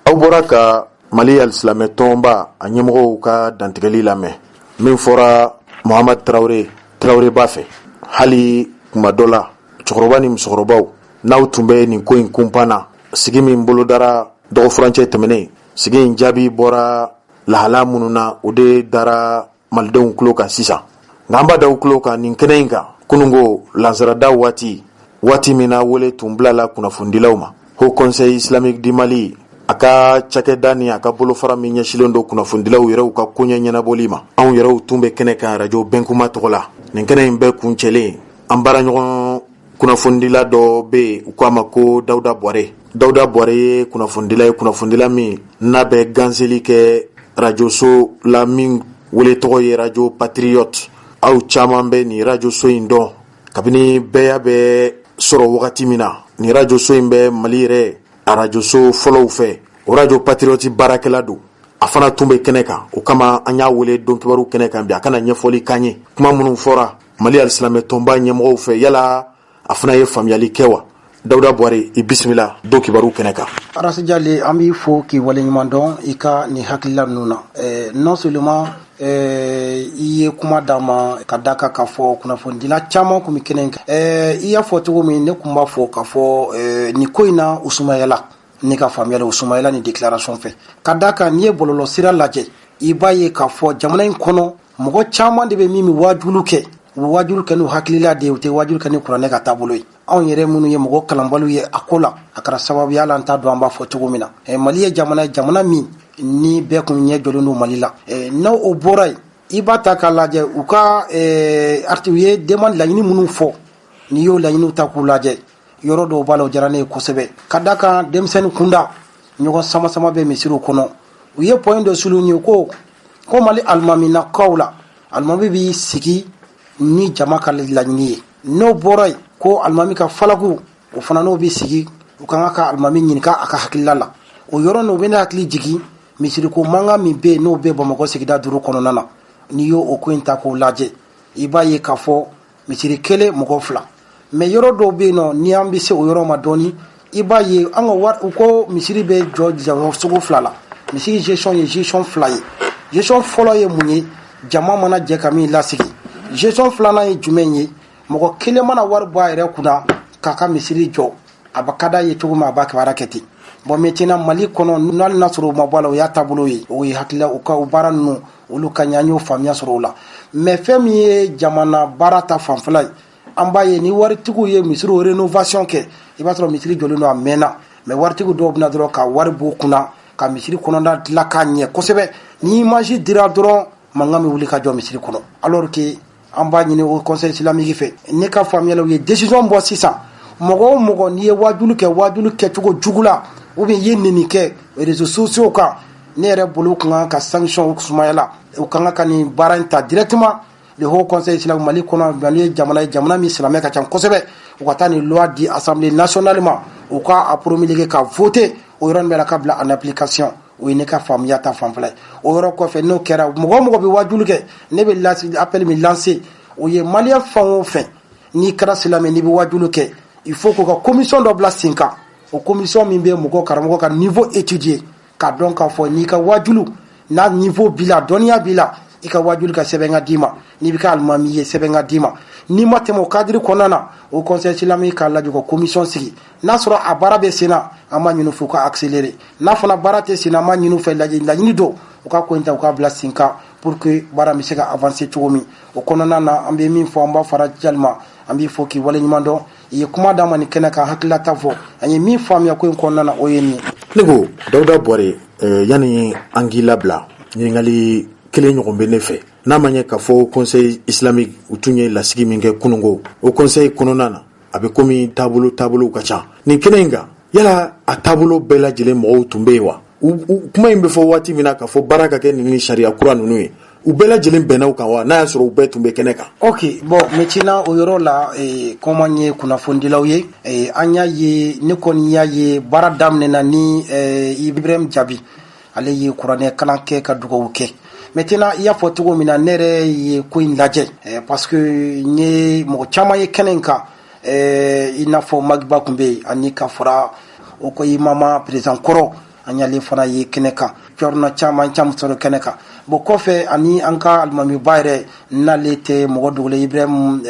aw bɔra ka Mali alisilamɛ tɔnba a ɲɛmɔgɔw ka dantigɛli lamɛn min fɔra Muhamad Tarawele ba fɛ hali kuma dɔ la cɛkɔrɔba ni musokɔrɔbaw n'aw tun bɛ nin ko in kunpan na sigi min bolodara dɔgɔfurancɛ tɛmɛnen sigi in jaabi bɔra lahala minnu na o de dara malidenw tulo kan sisan nka an b'a da u tulo kan nin kɛnɛ in kan kunungo lansarada waati min na wele tun bilala kunnafonidilaw ma Haut Conseil islamique du Mali a ka cakɛda ni a ka bolofara min ɲɛsilen do kunnafonidilaw yɛrɛw ka koɲɛ ɲɛnabɔli ma. Anw yɛrɛw tun bɛ kɛnɛ kan radio Benkuma tɔgɔ la. Nin kɛnɛ in bɛɛ kuncɛlen an baaraɲɔgɔn kunnafonidila dɔ bɛ yen u k'a ma ko Dawuda Bɔre. Dawuda Bɔre ye kunnafonidila min n'a bɛ ganseli kɛ radioso la min wele tɔgɔ ye radio Patriote. Aw caman bɛ nin radioso in dɔn kabini bɛɛ bɛ sɔrɔ wagati min na. Ni radioso in bɛ Mali yɛrɛ a radioso fɔlɔw fɛ. O radio Patriote baarakɛla don. A fana tun bɛ kɛnɛ kan. O kama an y'a wele don kibaru kɛnɛ kan bi a kana ɲɛfɔli k'an ye. Kuma minnu fɔra Mali alisilamɛ tɔnba ɲɛmɔgɔw fɛ yala a fana ye faamuyali kɛ wa? Dawuda Bɔre i bisimila don kibaru kɛnɛ kan. Arasi Jale an b'i fo k'i waleɲuman dɔn i ka nin hakilila ninnu na. Non seulement i ye kuma d'a ma ka da kan k'a fɔ kunnafonidila caman kun bɛ kɛnɛ kan. I y'a fɔ cogo min ne kun b'a fɔ k'a fɔ nin ko in na Usumayala ne ka faamuyali Usumayala ni déclaration fɛ. Ka da kan n'i ye bɔlɔlɔ sira lajɛ i b'a ye k'a fɔ jamana in kɔnɔ mɔgɔ caman de bɛ min bɛ wajulu kɛ. U wajulu kɛ n'u hakilila de ye u tɛ wajulu kɛ ni kuranɛ ka taabolo ye. Anw yɛrɛ minnu ye mɔgɔ kalanbaliw ye a ko la a kɛra sababu y'ala an t'a dɔn an b'a fɔ cogo min na. Mali ye jamana min ni bɛɛ kun ɲɛ jɔlen don Mali la. N'o o bɔra yen i b'a ta k'a lajɛ u ka u ye demande laɲini minnu fɔ n'i y'o laɲiniw ta k'u lajɛ yɔrɔ dɔw b'a la o diyara ne ye kosɛbɛ. Ka da kan denmisɛnnin kunda ɲɔgɔn sama bɛ misiriw kɔnɔ u ye point dɔ souligner ko Mali alimaminakaw la alimami b'i sigi ni jama ka laɲini ye. N'o bɔra yen ko alimami ka falaku o fana n'o bɛ sigi u kan ka alimami ɲininka a ka hakilila la. O yɔrɔ n'o bɛ ne hakili jigin misiriko mankan min bɛ yen n'o bɛ Bamakɔ sigida 5 kɔnɔna na n'i y'o o ko in ta k'o lajɛ i b'a ye k'a fɔ misiri kelen mɔgɔ 2 mais yɔrɔ dɔw bɛ yen nɔ ni an bɛ se o yɔrɔ ma dɔɔni i b'a ye an ka wari u ko misiri bɛ jɔ sugu 2 la. Misiri gestion ye gestion 2 ye. Gestion fɔlɔ ye mun ye jama mana jɛ ka min lasigi. Gestion 2nan ye jumɛn ye mɔgɔ kelen mana wari bɔ a yɛrɛ kunna k'a ka misiri jɔ a ba ka d'a ye cogo min a b'a kibaruya kɛ ten. Bon maintenant Mali kɔnɔ n'ale n'a sɔrɔ o ma bɔ a la o y'a taabolo ye o ye hakilila u ka o baara ninnu olu ka ɲɛ an y'o faamuya sɔrɔ o la mais fɛn min ye jamana baara ta fanfɛla ye an b'a ye ni waritigiw ye misiriw rénovation kɛ i b'a sɔrɔ misiri jɔlen don a mɛnna mais waritigiw dɔw bɛna dɔrɔn ka wari b'u kunna ka misiri kɔnɔna dilan k'a ɲɛ kosɛbɛ ni image dira dɔrɔn mankan bɛ wuli ka jɔ misiri kɔnɔ alors que an b'a ɲini o conseil islamique fɛ ne ka faamuyala u ye décision bɔ sisan mɔgɔ o mɔgɔ n'i ye wajulu kɛcogo jugu la ou bien ye neni kɛ réseaux sociaux kan ne yɛrɛ bolo kan ka sanction Usumayala u kan ka nin baara in ta directement le haut conseil islamique Mali kɔnɔ Mali ye jamana min silamɛ ka ca kosɛbɛ u ka taa ni loi di assemblée nationale ma u ka promulguer ka voter o yɔrɔ bɛɛ la ka bila en application o ye ne ka faamuya ta fanfɛla ye o yɔrɔ kɔfɛ n'o kɛra mɔgɔ o mɔgɔ bɛ wajulu kɛ ne bɛ appel min lancer o ye malien fɛn o fɛn n'i kɛra silamɛ n'i bɛ wajulu kɛ il faut k'u ka commission dɔ bila sen kan o commission min bɛ mɔgɔ karamɔgɔ ka niveau étudier k'a dɔn k'a fɔ n'i ka wajulu n'a niveau b'i la dɔnniya b'i la i ka wajulu ka sɛbɛn ka d'i ma n'i bɛ kɛ alimami ye sɛbɛn ka d'i ma n'i ma tɛmɛ o cadre kɔnɔna na o conseil islamique k'a lajɛ ka commission sigi n'a sɔrɔ a baara bɛ sen na an b'a ɲini f'u ka accélérer n'a fana baara tɛ sen na an b'a ɲini u fɛ laɲini don u ka ko in ta u k'a bila sen kan pour que baara bɛ se ka avancer cogo min o kɔnɔna na an bɛ min fɔ an b'a fara Jalima an b'i fɔ k'i waleɲuman dɔn i ye kuma d'an ma nin kɛnɛ kan hakililata fɔ an ye min faamuya ko in kɔnɔna na o ye nin ye. Ne ko Dawuda Bɔre yani an k'i labila ɲininkali kelen ɲɔgɔn bɛ ne fɛ n'a ma ɲɛ k'a fɔ conseil islamique u tun ye lasigi min kɛ kununko o conseil kɔnɔna na a bɛ komi taabolow ka ca nin kɛnɛ in kan yala a taabolo bɛɛ lajɛlen mɔgɔw tun bɛ yen wa kuma in bɛ fɔ waati min na k'a fɔ baara ka kɛ ni sariya kura ninnu ye u bɛɛ lajɛlen bɛnnaw kan wa n'a y'a sɔrɔ u bɛɛ tun bɛ kɛnɛ kan. Ok bon maintenant o yɔrɔ la comme an ye kunnafonidilaw ye an y'a ye ne kɔni y'a ye baara daminɛna ni Ibrahim Jabi ale ye kuranɛ kalan kɛ ka dugawu kɛ maintenant i y'a fɔ cogo min na ne yɛrɛ ye ko in lajɛ parce que n ye mɔgɔ caman ye kɛnɛ in kan i n'a fɔ Magiba tun bɛ yen ani ka fara o ko imama président kɔrɔ an y'ale fana ye kɛnɛ kan jɔrɔna caman sɔrɔ kɛnɛ kan bon kɔfɛ ani an ka alimamiba yɛrɛ n'ale tɛ mɔgɔ dogolen Ibrahim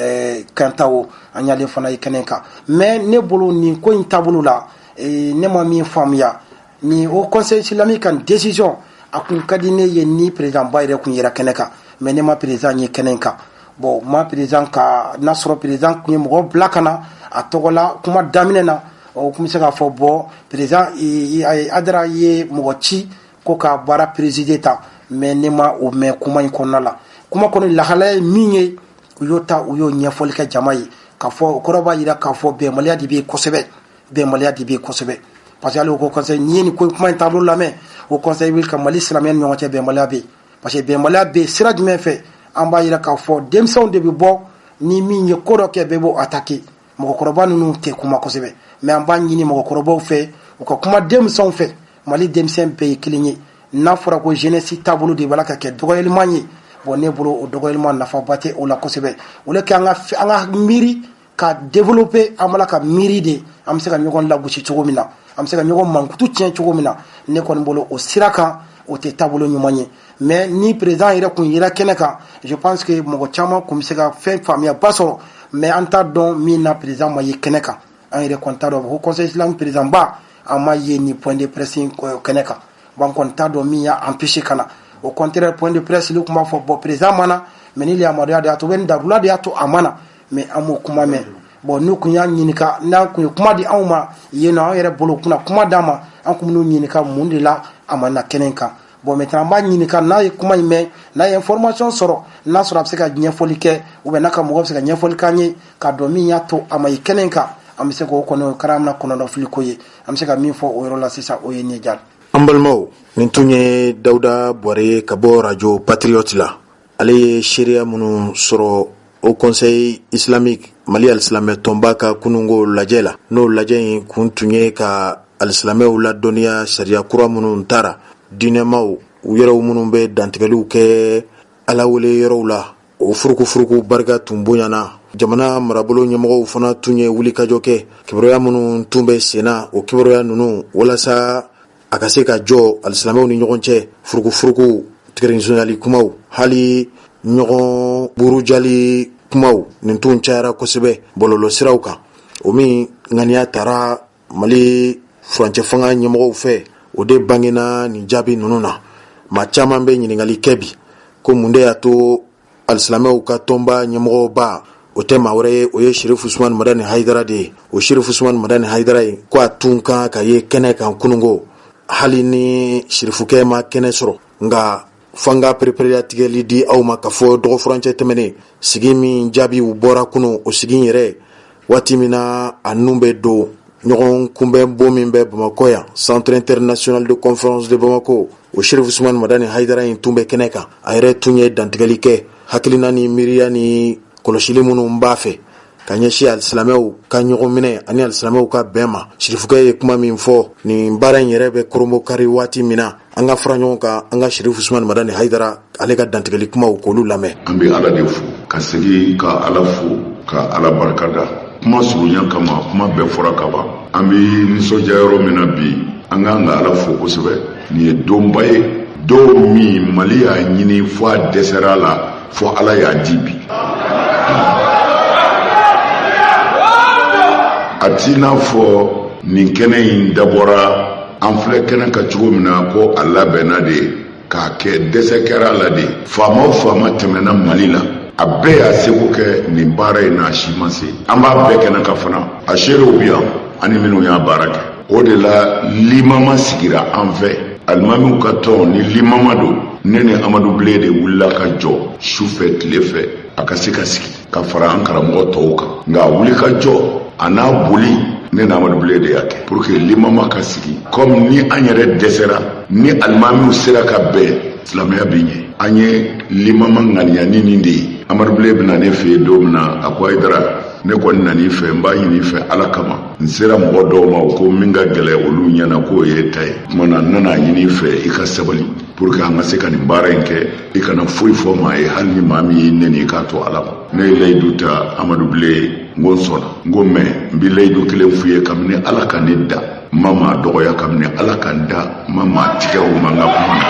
Kantawo an y'ale fana ye kɛnɛ kan mais ne bolo nin ko in taabolo la ne ma min faamuya ni o conseil islamique kan décision a kun ka di ne ye ni président ba yɛrɛ kun yɛrɛ kɛnɛ kan mais ne ma président ye kɛnɛ kan bon ma président ka n'a sɔrɔ président kun ye mɔgɔ bila ka na a tɔgɔ la kuma daminɛ na o kuma se k'a fɔ bɔ président Adara ye mɔgɔ ci ko ka baara présider ta mais ne ma o mɛn kuma in kɔnɔna la kuma kɔnɔ lahala ye min ye u y'o ta u y'o ɲɛfɔli kɛ jama ye k'a fɔ o kɔrɔ b'a jira k'a fɔ bɛnbaliya de bɛ yen kosɛbɛ parce que hali o ko conseil n'i ye nin ko kuma in taabolo lamɛn o conseil wuli ka Mali silamɛya ni ɲɔgɔn cɛ bɛnbaliya bɛ yen parce que bɛnbaliya bɛ yen sira jumɛn fɛ an b'a jira k'a fɔ denmisɛnw de bɛ bɔ ni min ye ko dɔ kɛ bɛɛ b'o attaquer mɔgɔkɔrɔba ninnu tɛ kuma kosɛbɛ mais an b'a ɲini mɔgɔkɔrɔbaw fɛ u ka kuma denmisɛnw fɛ Mali denmisɛn bɛɛ ye kelen ye n'a fɔra ko jeunesse taabolo de b'a ka kɛ dɔgɔyaliman ye bon ne bolo o dɔgɔyaliman nafaba tɛ o la kosɛbɛ o le kɛ an ka miiri ka développer an b'a ka miiri de an bɛ se ka ɲɔgɔn lagosi cogo min na an bɛ se ka ɲɔgɔn mankutu tiɲɛ cogo min na ne kɔni bolo o sira kan o tɛ taabolo ɲuman ye mais ni président yɛrɛ kun yera kɛnɛ kan je pense que mɔgɔ caman kun bɛ se ka fɛn faamuyaba sɔrɔ mais an t'a dɔn min na président ma ye kɛnɛ kan an yɛrɛ kɔni t'a dɔn ko conseil islamique président ba an ma ye ni point de presse kɛnɛ kan bon an kɔni t'a dɔn min y'a empêché ka na au contraire point de presse lu kun b'a fɔ bon président ma na mais ni yamaruya de y'a to ni darula de y'a to a ma na mais an m'o kuma mɛn bon n'u kun y'a ɲininka n'a kun ye kuma di anw ma yen nɔ an yɛrɛ bolo kunna kuma d'an ma an kun b'u ɲininka mun de la a ma na kɛnɛ kan bon maintenant an b'a ɲininka n'a ye kuma in mɛn n'a ye information sɔrɔ n'a sɔrɔ a bɛ se ka ɲɛfɔli kɛ ou bien n'a ka mɔgɔ bɛ se ka ɲɛfɔli k'an ye k'a dɔn min y'a to a ma ye kɛnɛ kan an bɛ se k'o kɔnɔ o kɛra an bɛna kɔnɔdɔfili ko ye an bɛ se ka min fɔ o yɔrɔ la sisan o ye nin jaabi. an balimaw nin tun ye Dawuda Bɔre ka bɔ radio Patriote la ale ye seereya minnu sɔrɔ au conseil islamique Mali alisilamɛ tɔnba ka kunungo lajɛ la n'o lajɛ in kun tun ye ka alisilamɛw ladɔnniya sariya kura minnu taara diinɛmaw u yɛrɛw minnu bɛ dantigɛliw kɛ ala wele yɔrɔw la o furuku barika tun bonyana jamana marabolo ɲɛmɔgɔw fana tun ye wulikajɔ kɛ kibaruya minnu tun bɛ senna o kibaruya ninnu walasa a ka se ka jɔ alisilamɛw ni ɲɔgɔn cɛ furuku tigɛrɛnzonyali kumaw hali ɲɔgɔn burujali kumaw nin tun cayara kosɛbɛ bɔlɔlɔ siraw kan o min ŋaniya taara Mali furancɛ fanga ɲɛmɔgɔw fɛ o de bangena nin jaabi ninnu na maa caman bɛ ɲininkali kɛ bi ko mun de y'a to alisilamɛw ka tɔnba ɲɛmɔgɔba o tɛ maa wɛrɛ ye o ye Sherifu Usumani Madani Hayidara de ye o Sherifu Usumani Madani Hayidara ye ko a tun kan ka ye kɛnɛ kan kunungo hali ni sirifukɛ ma kɛnɛ sɔrɔ nka fanga pereperiya tigɛli di aw ma ka fɔ dɔgɔfurancɛ tɛmɛnen sigi min jaabiw bɔra kunu o sigi yɛrɛ waati min na a nun bɛ don ɲɔgɔn kunbɛn bon min bɛ Bamakɔ yan Centre International de Conférence de Bamako o Sherifu Usumani Madani Hayidara in tun bɛ kɛnɛ kan a yɛrɛ tun ye dantigɛli kɛ hakilina ni miiriya ni kɔlɔsili minnu b'a fɛ ka ɲɛsin alisilamɛw ka ɲɔgɔn minɛ ani alisilamɛw ka bɛn ma sirifukɛ ye kuma min fɔ nin baara in yɛrɛ bɛ koromo kari waati min na an ka fara ɲɔgɔn kan an ka Sherifu Usumani Madani Hayidara ale ka dantigɛli kumaw k'olu lamɛn. An bɛ Ala de fo ka segin ka Ala fo ka Ala barikada kuma surunya kama kuma bɛɛ fɔra ka ban an bɛ nisɔndiya yɔrɔ min na bi an k'an ka Ala fo kosɛbɛ nin ye donba ye don min Mali y'a ɲini fo a dɛsɛra la fo Ala y'a di bi. A t'i n'a fɔ nin kɛnɛ in dabɔra an filɛ kɛnɛ ka cogo min na ko a labɛnna de k'a kɛ dɛsɛ kɛra la de faama o faama tɛmɛna Mali la a bɛɛ y'a seko kɛ nin baara in na a si ma se an b'a bɛɛ kɛnɛ ka fana a seerew bi yan ani minnu y'a baara kɛ o de la limama sigira an fɛ alimamiw ka tɔn ni limama don ne ni Amadu Bile de wulila ka jɔ su fɛ tile fɛ a ka se ka sigi ka fara an karamɔgɔ tɔw kan nka wuli ka jɔ a n'a boli ne na Amadu Bile de y'a kɛ pour que limama ka sigi comme ni an yɛrɛ dɛsɛra ni alimamiw sera ka bɛn silamɛya bɛ ɲɛ an ye limama ŋaniyani nin de ye Amadu Bile bɛna ne fɛ yen don min na a ko Hayidara ne kɔni nan'i fɛ n b'a ɲini fɛ Ala kama n sera mɔgɔ dɔw ma o ko min ka gɛlɛ olu ɲɛna k'o ye ta ye tuma na n nana ɲini fɛ i ka sabali pour que an ka se ka nin baara in kɛ i kana foyi fɔ maa ye hali ni maa min y'i nɛni i k'a to Ala ma ne ye layidu ta Amadu Bile n ko n sɔnna n ko mɛ n bɛ layidu kelen f'i ye kabini Ala ka ne da n ma maa dɔgɔya kabini Ala ka n da n ma maa tigɛ o ma n ka kuma na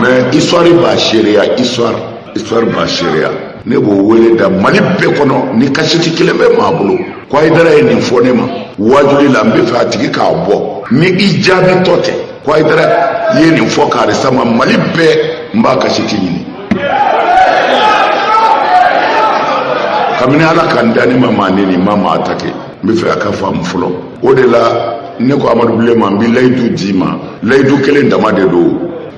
mais histoire b'a seereya histoire b'a seereya ne b'o wele da Mali bɛɛ kɔnɔ ni kasɛti kelen bɛ maa bolo ko Hayidara ye nin fɔ ne ma wajuli la n bɛ fɛ a tigi k'a bɔ ni i jaabi tɔ tɛ ko Hayidara ye nin fɔ k'a resa ma Mali bɛɛ n b'a kasɛti ɲini kabini ala kan dani ma mane ni ma ma atake mi fe aka fam fulo o de la ne ko amadu bilema bi laydu dima laydu kelen dama de do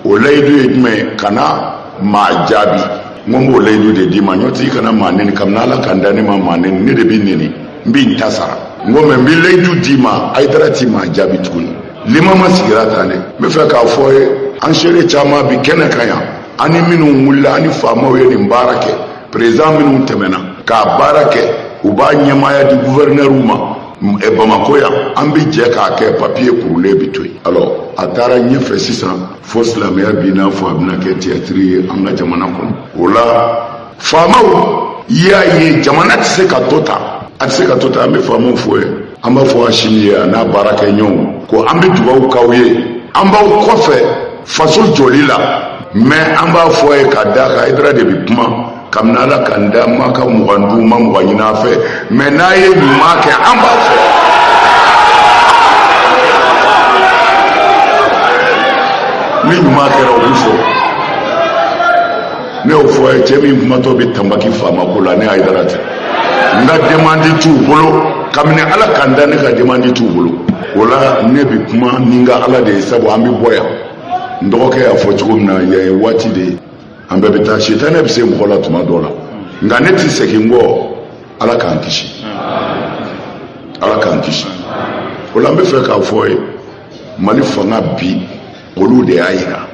o laydu me kana ma jabi ngombo laydu de dima nyoti kana mane ni kamna ala kan dani ma mane ni de bi nini mbi ntasara ngome bi laydu dima aidara ti ma jabi tukuni lima ma sigira tane mi fe ka foye an shere chama bi kene kaya ani minu mulla ani fama ye ni barake président minu temena ka barake u ba nyamaya di gouverneur uma e Bamako ya an bi je ka ke papier kurule bitoy alors atara nyefe sisan fo islamia bi na fo abna ke théâtre an ga jamana ko wala fama ya ye jamana tse ka tota atse ka tota me fama fo e an ba fo ashimiya na barake nyon ko an bi dubaw kawye an ba ko fe faso jolila mais an b'a fɔ ye ka da ka idara de bi kuma kamina ala kan da ma ka mugandu ma muganyina fɛ mais n'a ye ɲuman kɛ an b'a fɔ ni ɲuman kɛra o bi fɔ ne y'o fɔ ye cɛ min kumatɔ bɛ tanbaki faama ko la ne ayidara tɛ n ka demande t'u bolo kabini ala kan da ne ka demande t'u bolo o la ne bi kuma ni n ka ala de ye sabu an bi bɔ yan n dɔgɔkɛ y'a fɔ cogo min na yan ye waati de ye an bɛɛ bɛ taa sitanɛ bɛ se mɔgɔ la tuma dɔ la nka ne ti segin kɔ ala k'an kisi ala k'an kisi o la n bɛ fɛ k'a fɔ ye mali fanga bi olu de y'a yira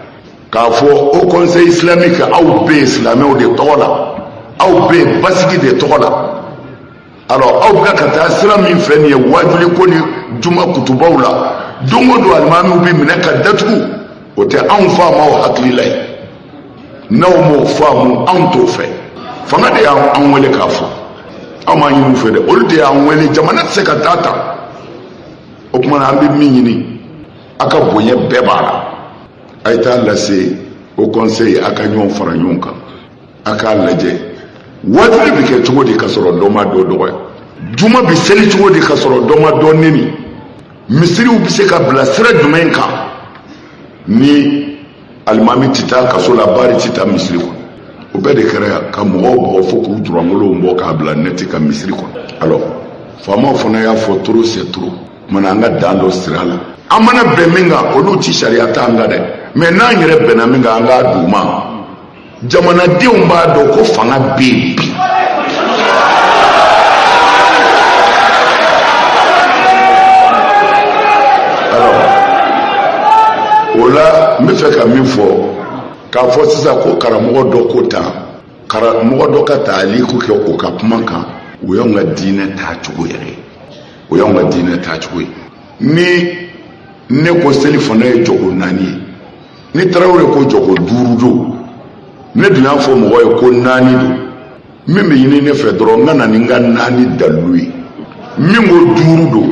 k'a fɔ au conseil islamique aw bɛ silamɛw de tɔgɔ la aw bɛ basigi de tɔgɔ la alors aw bɛ ka taa sira min fɛ nin ye wajuli ko ni juma kutubaw la don o don alimamiw bɛ minɛ ka datugu o tɛ anw faamaw hakili la ye n'aw m'o faamu anw t'o fɛ fanga de y'an wele k'a fɔ anw m'a ɲini u fɛ dɛ olu de y'an wele jamana tɛ se ka taa ta o tuma na an bɛ min ɲini a ka bonya bɛɛ b'a la a ye taa lase au conseil a ka ɲɔgɔn fara ɲɔgɔn kan a k'a lajɛ waati bɛ kɛ cogo di ka sɔrɔ dɔ ma dɔ dɔgɔya juma bɛ seli cogo di ka sɔrɔ dɔ ma dɔ neni misiriw bɛ se ka bila sira jumɛn kan ni alimami tɛ taa kaso la bari tɛ taa misiri kɔnɔ o bɛɛ de kɛra yan ka mɔgɔw bɔ fo k'u durangolow bɔ k'a bila nɛti ka misiri kɔnɔ alors faamaw fana y'a fɔ trop c'est trop mana an ka dan dɔ sira la an mana bɛn min kan olu ti sariya t'an kan dɛ mais n'an yɛrɛ bɛnna min kan an k'a d'u ma jamanadenw b'a dɔn ko fanga bɛ yen bi o la n bɛ fɛ ka min fɔ k'a fɔ sisan ko karamɔgɔ dɔ ko tan karamɔgɔ dɔ ka taaliku kɛ o ka kuma kan o y'anw ka diinɛ taacogo yɛrɛ o y'anw ka diinɛ taacogo ye ni ne ko seli fana ye jɔgo 4 ye ni Tarawele ko jɔgo 5 don ne dun y'a fɔ mɔgɔ ye ko 4 don min bɛ ɲini ne fɛ dɔrɔn n ka na ni n ka 4 dalilu ye min ko 5 don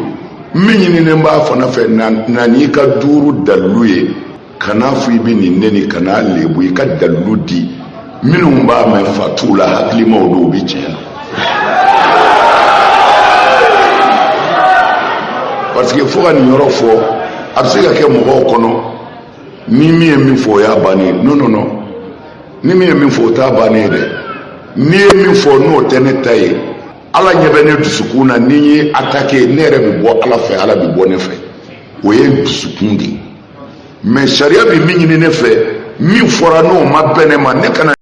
min ɲininen b'a fana fɛ na n'i ka 5 dalilu ye kana fɔ i bɛ nin neni kana lebu i ka dalilu di minnu b'a mɛn fa t'u la hakilimaw don u bɛ tiɲɛ na parce que fo ka nin yɔrɔ fɔ a bɛ se ka kɛ mɔgɔw kɔnɔ ni min ye min fɔ o y'a bannen ye non non non ni min ye min fɔ o t'a bannen ye dɛ n'i ye min fɔ n'o tɛ ne ta ye ala ɲɛ bɛ ne dusukun na ni n ye attaqué ne yɛrɛ bɛ bɔ ala fɛ ala bɛ bɔ ne fɛ o ye dusukun de ye mais sariya bɛ min ɲini ne fɛ min fɔra n'o ma bɛn ne ma ne kana